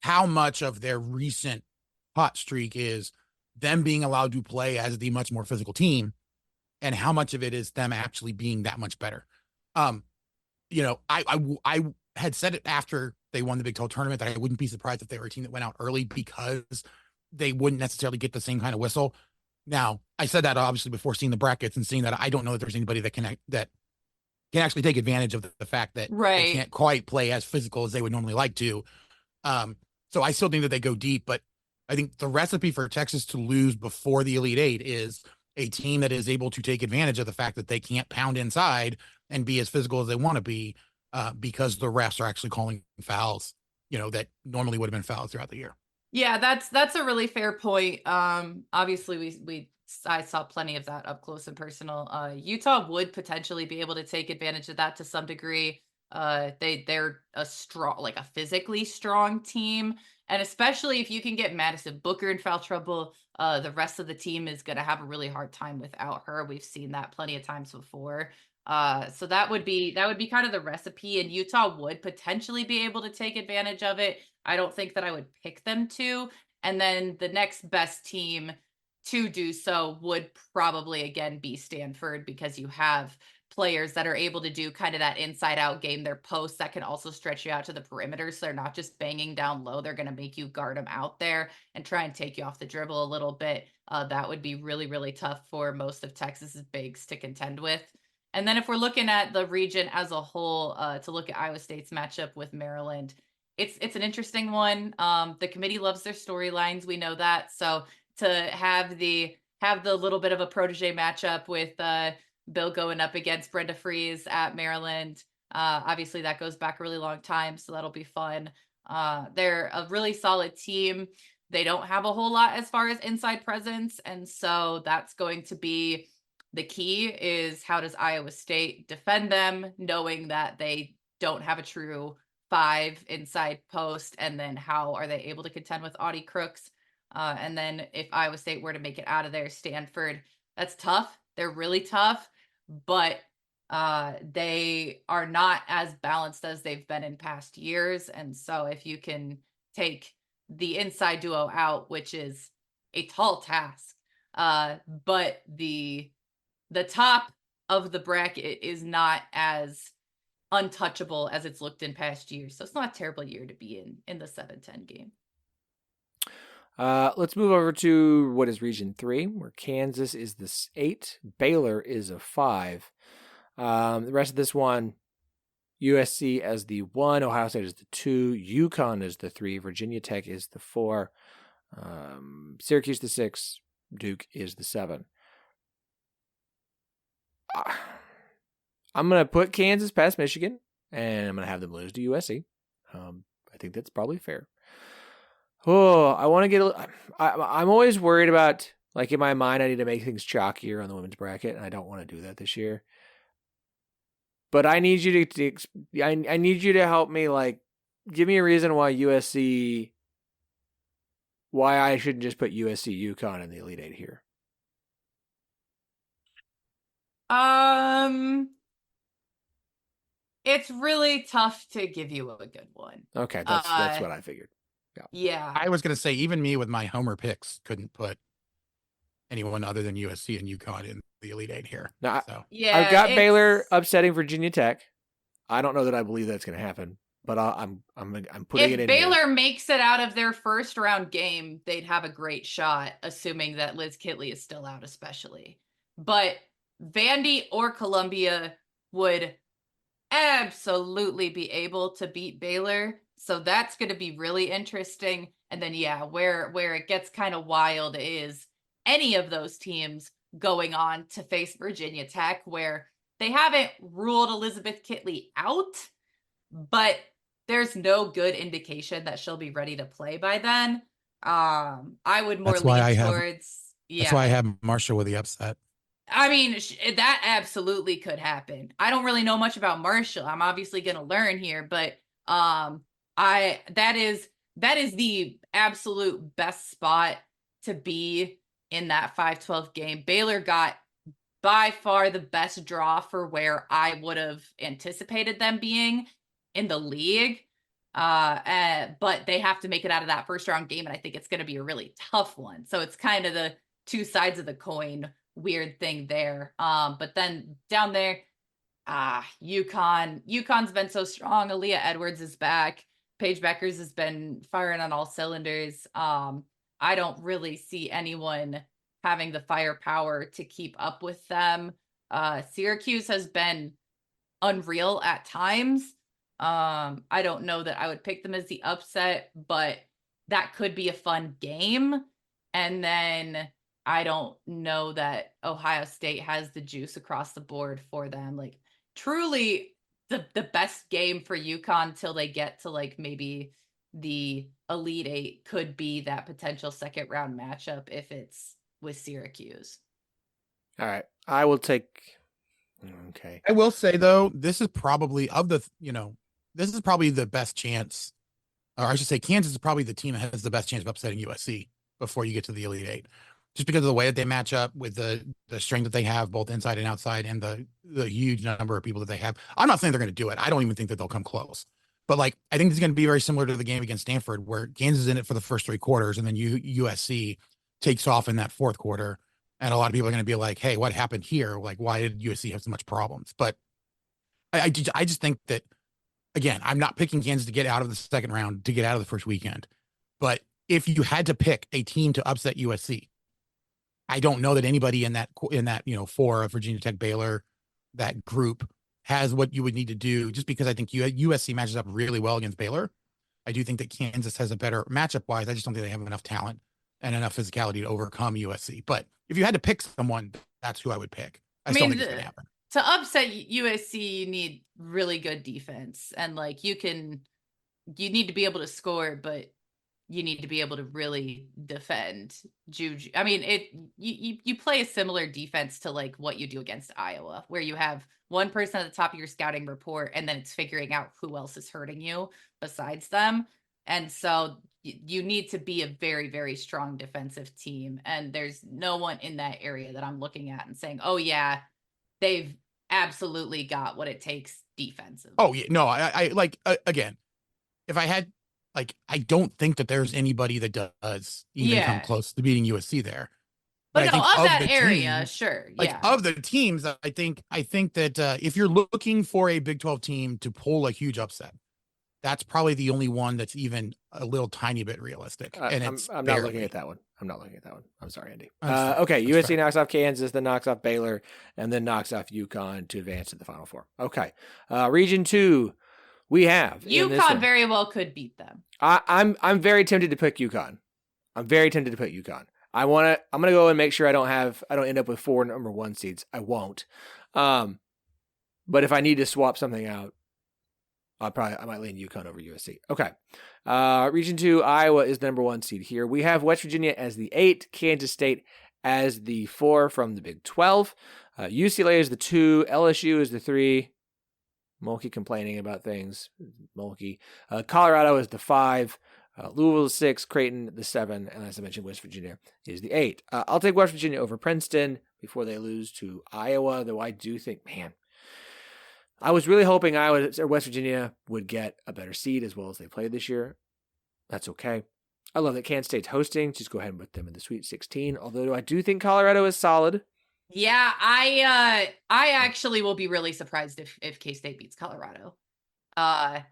how much of their recent hot streak is them being allowed to play as the much more physical team, and how much of it is them actually being that much better. I had said it after they won the Big 12 tournament that I wouldn't be surprised if they were a team that went out early because they wouldn't necessarily get the same kind of whistle. Now, I said that obviously before seeing the brackets and seeing that I don't know that there's anybody that can actually take advantage of the fact that they can't quite play as physical as they would normally like to. So I still think that they go deep, but I think the recipe for Texas to lose before the Elite Eight is a team that is able to take advantage of the fact that they can't pound inside and be as physical as they want to be, because the refs are actually calling fouls, that normally would have been fouls throughout the year. Yeah, that's a really fair point. Obviously we I saw plenty of that up close and personal. Utah would potentially be able to take advantage of that to some degree. They're a strong, like a physically strong team. And especially if you can get Madison Booker in foul trouble, the rest of the team is going to have a really hard time without her. We've seen that plenty of times before. So that would be kind of the recipe, and Utah would potentially be able to take advantage of it. I don't think that I would pick them to. And then the next best team to do so would probably again be Stanford, because you have players that are able to do kind of that inside out game. Their posts that can also stretch you out to the perimeter. So they're not just banging down low. They're going to make you guard them out there and try and take you off the dribble a little bit. That would be really, really tough for most of Texas's bigs to contend with. And then if we're looking at the region as a whole, to look at Iowa State's matchup with Maryland, it's an interesting one. The committee loves their storylines. We know that. So to have the little bit of a protege matchup with Bill going up against Brenda Freeze at Maryland. Obviously that goes back a really long time, so that'll be fun. They're a really solid team. They don't have a whole lot as far as inside presence, and so that's going to be the key, is how does Iowa State defend them, knowing that they don't have a true 5 inside post, and then how are they able to contend with Audie Crooks? And then if Iowa State were to make it out of there, Stanford, that's tough. They're really tough, but they are not as balanced as they've been in past years. And so if you can take the inside duo out, which is a tall task, but the top of the bracket is not as untouchable as it's looked in past years. So it's not a terrible year to be in the 7-10 game. Let's move over to what is Region 3, where Kansas is the 8, Baylor is a 5. The rest of this one, USC as the 1, Ohio State is the 2, UConn is the 3, Virginia Tech is the 4, Syracuse the 6, Duke is the 7. I'm going to put Kansas past Michigan, and I'm going to have them lose to USC. I think that's probably fair. Oh, I want to get I'm always worried about, like, in my mind, I need to make things chalkier on the women's bracket, and I don't want to do that this year. But I need you to I need you to help me, like, give me a reason why I shouldn't just put USC, UConn in the Elite 8 here. It's really tough to give you a good one. Okay, that's what I figured. Yeah. I was going to say, even me with my homer picks couldn't put anyone other than USC and UConn in the Elite 8 here. Now, so. Yeah, I've got Baylor upsetting Virginia Tech. I don't know that I believe that's going to happen, but I'm putting it in. If Baylor makes it out of their first round game, they'd have a great shot, assuming that Liz Kitley is still out, especially. But Vandy or Columbia would absolutely be able to beat Baylor. So that's going to be really interesting. And then, yeah, where it gets kind of wild is any of those teams going on to face Virginia Tech, where they haven't ruled Elizabeth Kitley out, but there's no good indication that she'll be ready to play by then. I would more lean towards. That's why I have Marshall with the upset. I mean, that absolutely could happen. I don't really know much about Marshall. I'm obviously going to learn here, but that is the absolute best spot to be in that 5-12 game. Baylor got by far the best draw for where I would have anticipated them being in the league. But they have to make it out of that first round game, and I think it's going to be a really tough one. So it's kind of the two sides of the coin weird thing there. But then down there, UConn's been so strong. Aaliyah Edwards is back. Paige Beckers has been firing on all cylinders. I don't really see anyone having the firepower to keep up with them. Syracuse has been unreal at times. I don't know that I would pick them as the upset, but that could be a fun game. And then I don't know that Ohio State has the juice across the board for them. Like, truly the best game for UConn till they get to, like, maybe the Elite 8 could be that potential second round matchup if it's with Syracuse. All right. I will take. Okay. I will say though, this is probably this is probably the best chance, or I should say, Kansas is probably the team that has the best chance of upsetting USC before you get to the Elite Eight, just because of the way that they match up with the strength that they have both inside and outside, and the huge number of people that they have. I'm not saying they're going to do it. I don't even think that they'll come close. But like, I think it's going to be very similar to the game against Stanford, where Kansas is in it for the first 3 quarters, and then USC takes off in that 4th quarter. And a lot of people are going to be like, hey, what happened here? Like, why did USC have so much problems? But I just think that, again, I'm not picking Kansas to get out of the second round, to get out of the first weekend. But if you had to pick a team to upset USC, I don't know that anybody in that 4 of Virginia Tech, Baylor, that group has what you would need to do, just because I think USC matches up really well against Baylor. I do think that Kansas has a better matchup wise. I just don't think they have enough talent and enough physicality to overcome USC. But if you had to pick someone, that's who I would pick. I still think it's going to happen. To upset USC, you need really good defense. And like, you need to be able to score, but you need to be able to really defend Juju. I mean, you play a similar defense to like what you do against Iowa, where you have one person at the top of your scouting report, and then it's figuring out who else is hurting you besides them. And so you need to be a very, very strong defensive team. And there's no one in that area that I'm looking at and saying, oh yeah, they've absolutely got what it takes defensively. Oh yeah. No, I like, again, if I had, like, I don't think that there's anybody that does even come close to beating USC there. But no, of that area, teams, sure. Like, yeah. Of the teams, I think that if you're looking for a Big 12 team to pull a huge upset, that's probably the only one that's even a little tiny bit realistic. And I'm not looking at that one. I'm sorry, Andy. Okay, USC knocks off Kansas, then knocks off Baylor, and then knocks off UConn to advance to the Final Four. Okay, Region 2, we have UConn very well could beat them. I'm very tempted to pick UConn. I'm gonna go and make sure I don't end up with 4 number 1 seeds. I won't. But if I need to swap something out, I might lean UConn over USC. Okay. Region 2, Iowa is the number 1 seed here. We have West Virginia as the 8, Kansas State as the 4 from the Big 12. UCLA is the 2, LSU is the 3. Mulkey complaining about things. Colorado is the 5. Louisville is 6, Creighton the 7, and as I mentioned, West Virginia is the 8. I'll take West Virginia over Princeton before they lose to Iowa, though I do think, I was really hoping West Virginia would get a better seed as well as they played this year. That's okay. I love that Kansas State's hosting. Just go ahead and put them in the Sweet 16, although I do think Colorado is solid. Yeah, I actually will be really surprised if K-State beats Colorado. I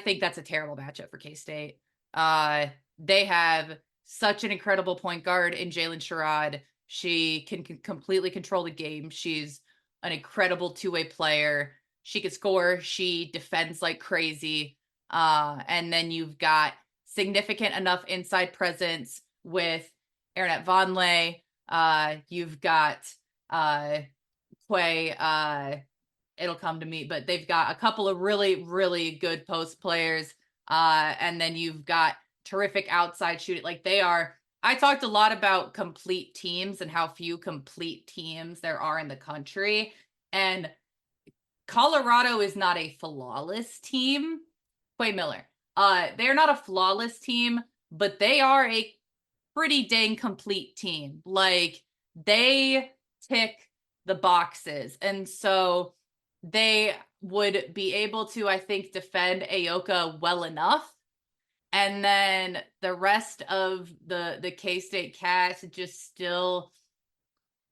think that's a terrible matchup for K-State. They have such an incredible point guard in Jalen Sherrod. She can completely control the game. She's an incredible two-way player. She can score. She defends like crazy. And then you've got significant enough inside presence with Aaronette Vonleh. You've got Quay. It'll come to me, but they've got a couple of really, really good post players. And then you've got terrific outside shooting. Like I talked a lot about complete teams and how few complete teams there are in the country. And Colorado is not a flawless team. Quay Miller. They're not a flawless team, but they are a pretty dang complete team. Like, they tick the boxes. And so they would be able to, I think, defend Aoka well enough. And then the rest of the K-State cast just still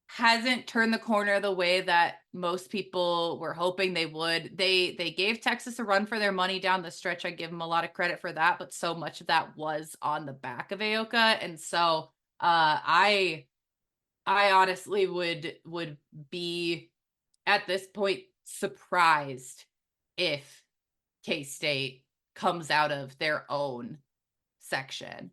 hasn't turned the corner the way that most people were hoping they would. They gave Texas a run for their money down the stretch. I give them a lot of credit for that, but so much of that was on the back of Aoka. And so I honestly would be at this point surprised if K-State comes out of their own section.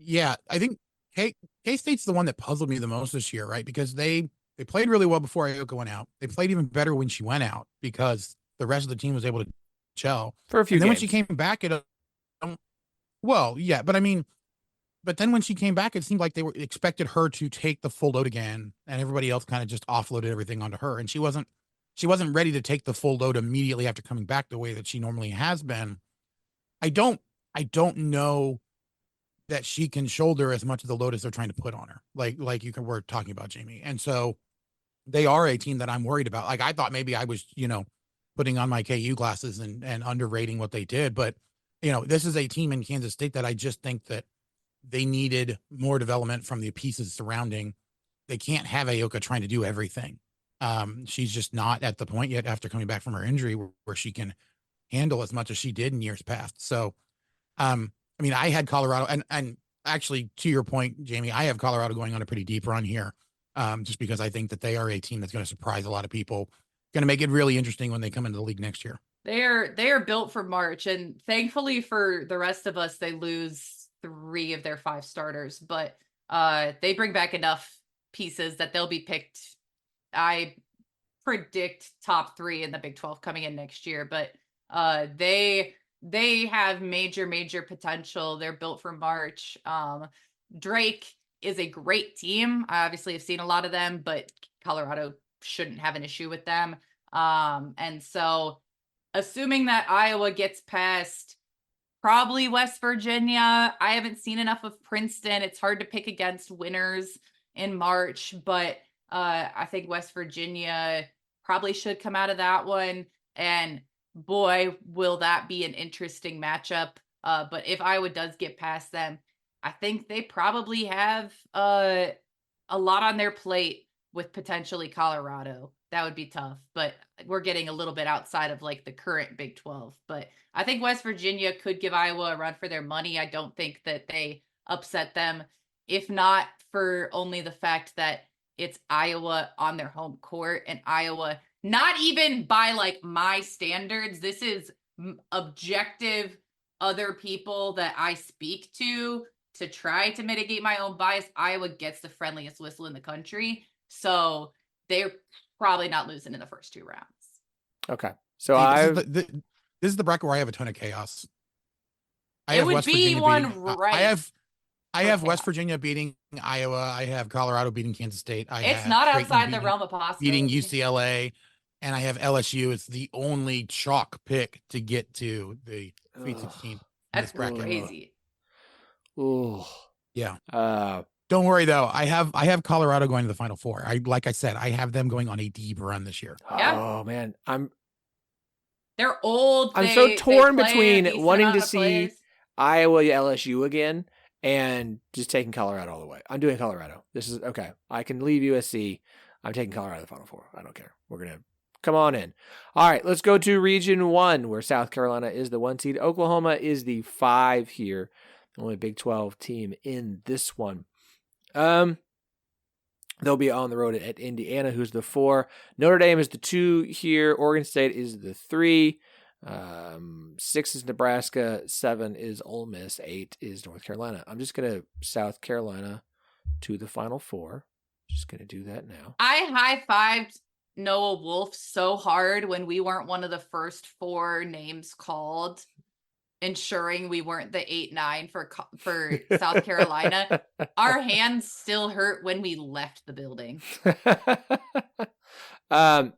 Yeah, I think K-State's the one that puzzled me the most this year, right? Because they played really well before Aoka went out. They played even better when she went out because the rest of the team was able to gel for a few. And then games. When she came back, well, yeah, but I mean, But then when she came back, it seemed like they expected her to take the full load again, and everybody else kind of just offloaded everything onto her. And she wasn't ready to take the full load immediately after coming back the way that she normally has been. I don't know that she can shoulder as much of the load as they're trying to put on her. Like we're talking about, Jamie. And so they are a team that I'm worried about. Like, I thought maybe I was, putting on my KU glasses and underrating what they did. But, this is a team in Kansas State that I just think that they needed more development from the pieces surrounding. They can't have Ayoka trying to do everything. She's just not at the point yet after coming back from her injury where she can handle as much as she did in years past. So, I had Colorado, and actually, to your point, Jamie, I have Colorado going on a pretty deep run here, just because I think that they are a team that's going to surprise a lot of people, going to make it really interesting when they come into the league next year. They are built for March, and thankfully for the rest of us, they lose 3 of their 5 starters, but they bring back enough pieces that they'll be picked. I predict top 3 in the Big 12 coming in next year, but they have major potential. They're built for March. Drake is a great team. I obviously have seen a lot of them, but Colorado shouldn't have an issue with them. And so assuming that Iowa gets past probably West Virginia, I haven't seen enough of Princeton. It's hard to pick against winners in March, but I think West Virginia probably should come out of that one. And boy, will that be an interesting matchup. But if Iowa does get past them, I think they probably have a lot on their plate with potentially Colorado. That would be tough, but we're getting a little bit outside of like the current Big 12. But I think West Virginia could give Iowa a run for their money. I don't think that they upset them, if not for only the fact that it's Iowa on their home court, and Iowa, not even by like my standards, this is objective other people that I speak to try to mitigate my own bias. Iowa gets the friendliest whistle in the country. So they're probably not losing in the first 2 rounds. Okay. So this is the bracket where I have a ton of chaos. It would be one right. I have West Virginia beating Iowa. I have Colorado beating Kansas State. It's not outside the realm of possibility. Beating UCLA. And I have LSU. It's the only chalk pick to get to the Sweet 16. That's crazy. Ooh. Yeah. Don't worry though. I have Colorado going to the Final Four. Like I said, I have them going on a deep run this year. Yeah. Oh man, they're old. I'm so torn between wanting to see Iowa LSU again and just taking Colorado all the way. I'm doing Colorado. This is okay. I can leave USC. I'm taking Colorado to the Final Four. I don't care. We're gonna come on in. All right, let's go to Region 1, where South Carolina is the 1 seed. Oklahoma is the 5 here. The only Big 12 team in this one. They'll be on the road at Indiana, who's the 4. Notre Dame is the 2 here. Oregon State is the 3. 6 is Nebraska. 7 is Ole Miss. 8 is North Carolina. I'm just going to South Carolina to the Final Four. Just going to do that now. I high-fived Noah Wolf so hard when we weren't one of the first 4 names called, ensuring we weren't the 8-9 for South Carolina. Our hands still hurt when we left the building. All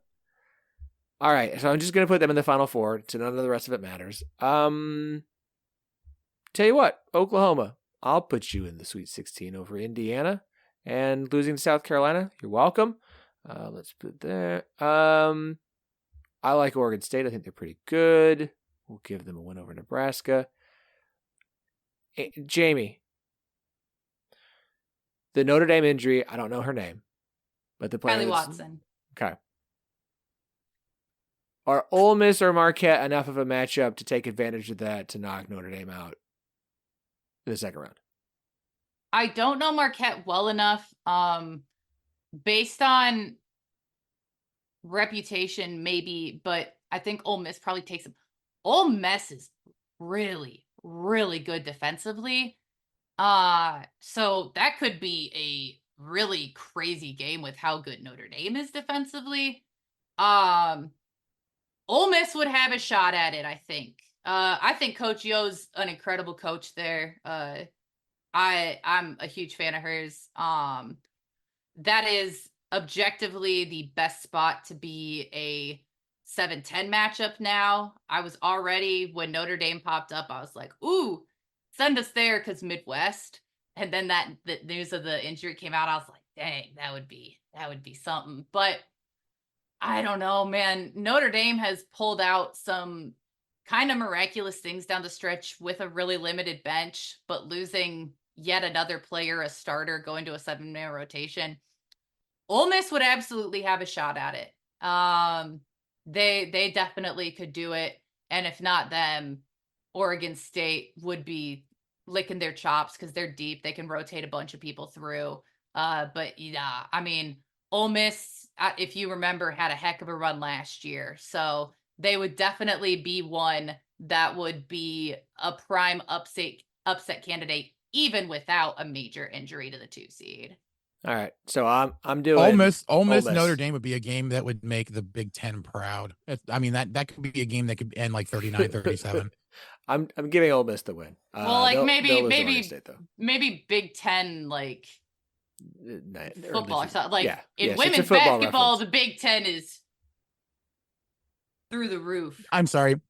right, so I'm just going to put them in the Final Four, so none of the rest of it matters. Tell you what, Oklahoma, I'll put you in the Sweet 16 over Indiana, and losing to South Carolina, you're welcome. Let's put it there. I like Oregon State. I think they're pretty good. We'll give them a win over Nebraska. Jamie, the Notre Dame injury, I don't know her name, but the player Kylie Watson. Okay. Are Ole Miss or Marquette enough of a matchup to take advantage of that to knock Notre Dame out in the second round? I don't know Marquette well enough. Based on reputation, maybe, but I think Ole Miss probably takes them. Ole Miss is really, really good defensively. So that could be a really crazy game with how good Notre Dame is defensively. Ole Miss would have a shot at it, I think. I think Coach Yo's an incredible coach there. I'm a huge fan of hers. That is objectively the best spot to be a 7-10 matchup now. I was already, when Notre Dame popped up, I was like, ooh, send us there because Midwest. And then the news of the injury came out. I was like, dang, that would be something. But I don't know, man. Notre Dame has pulled out some kind of miraculous things down the stretch with a really limited bench, but losing yet another player, a starter, going to a 7-man rotation. Ole Miss would absolutely have a shot at it. They definitely could do it. And if not them, Oregon State would be licking their chops because they're deep. They can rotate a bunch of people through. But yeah, I mean, Ole Miss, if you remember, had a heck of a run last year. So they would definitely be one that would be a prime upset candidate, even without a major injury to the 2 seed. All right, so I'm doing Ole Miss Notre Dame would be a game that would make the Big Ten proud. I mean, that could be a game that could end like 39-37. I'm giving Ole Miss the win. Well, like maybe State, maybe Big Ten like football or something. Like in yes, women's basketball, reference. The Big Ten is through the roof. I'm sorry,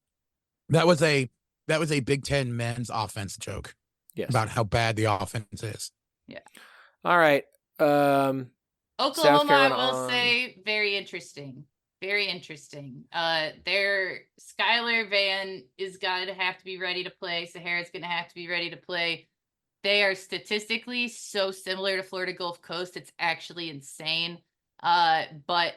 that was a Big Ten men's offense joke. Yes, about how bad the offense is. Yeah. All right. Oklahoma, I will say, very interesting. Very interesting. Their Skylar Van is going to have to be ready to play. Sahara's going to have to be ready to play. They are statistically so similar to Florida Gulf Coast. It's actually insane. But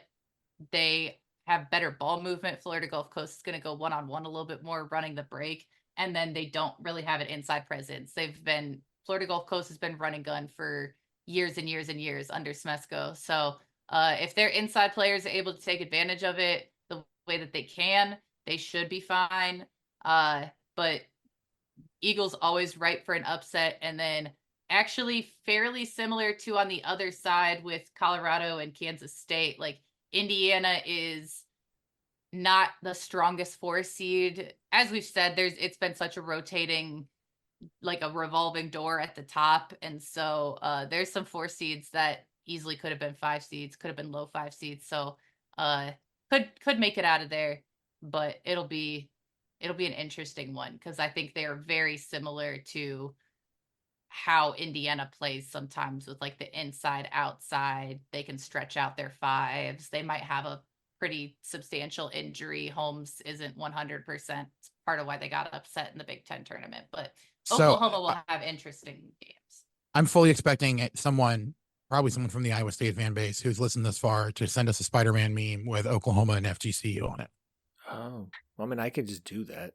they have better ball movement. Florida Gulf Coast is going to go one-on-one a little bit more, running the break. And then they don't really have an inside presence. Florida Gulf Coast has been running gun for years and years and years under Smesko. So if their inside players are able to take advantage of it the way that they can, they should be fine. But Eagles always ripe for an upset. And then actually fairly similar to on the other side with Colorado and Kansas State, like Indiana is not the strongest 4 seed. As we've said, it's been such a rotating, like a revolving door at the top. And so there's some 4 seeds that easily could have been 5 seeds, could have been low 5 seeds. So could make it out of there, but it'll be an interesting one because I think they are very similar to how Indiana plays sometimes with like the inside outside. They can stretch out their 5s. They might have a pretty substantial injury. Holmes isn't 100%. It's part of why they got upset in the Big Ten tournament, but Oklahoma will have interesting games. I'm fully expecting probably someone from the Iowa State fan base who's listened this far to send us a Spider-Man meme with Oklahoma and FGCU on it. Oh, well, I mean, I could just do that.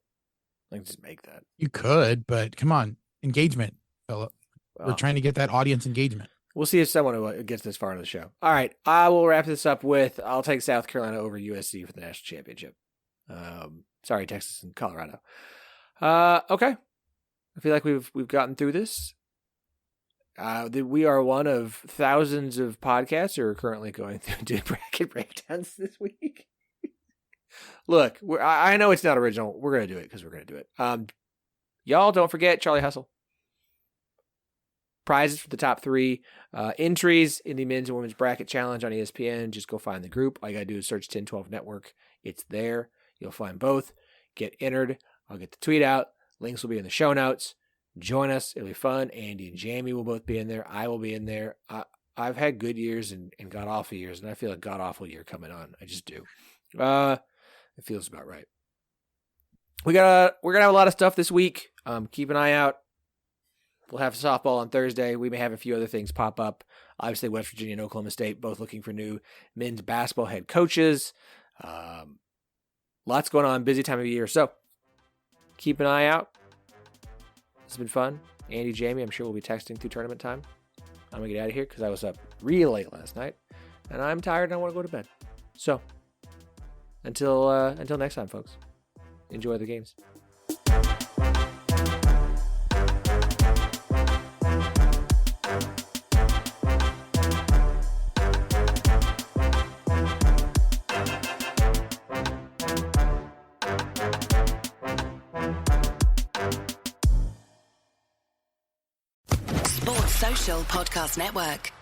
I can just make that. You could, but come on, engagement, Phillip. Well, we're trying to get that audience engagement. We'll see if someone gets this far into the show. All right, I will wrap this up with I'll take South Carolina over USC for the national championship. Sorry, Texas and Colorado. Okay. I feel like we've gotten through this. We are one of thousands of podcasts who are currently going through bracket breakdowns this week. Look, I know it's not original. We're going to do it because we're going to do it. Y'all don't forget Charlie Hustle. Prizes for the top 3 entries in the men's and women's bracket challenge on ESPN. Just go find the group. All you got to do is search 1012 Network. It's there. You'll find both. Get entered. I'll get the tweet out. Links will be in the show notes. Join us. It'll be fun. Andy and Jamie will both be in there. I will be in there. I've had good years and god-awful years, and I feel a god-awful year coming on. I just do. It feels about right. We're gonna have a lot of stuff this week. Keep an eye out. We'll have softball on Thursday. We may have a few other things pop up. Obviously, West Virginia and Oklahoma State both looking for new men's basketball head coaches. Lots going on. Busy time of year. So keep an eye out. It's been fun. Andy, Jamie, I'm sure we'll be texting through tournament time. I'm going to get out of here because I was up real late last night. And I'm tired and I want to go to bed. So until next time, folks. Enjoy the games. Official Podcast Network.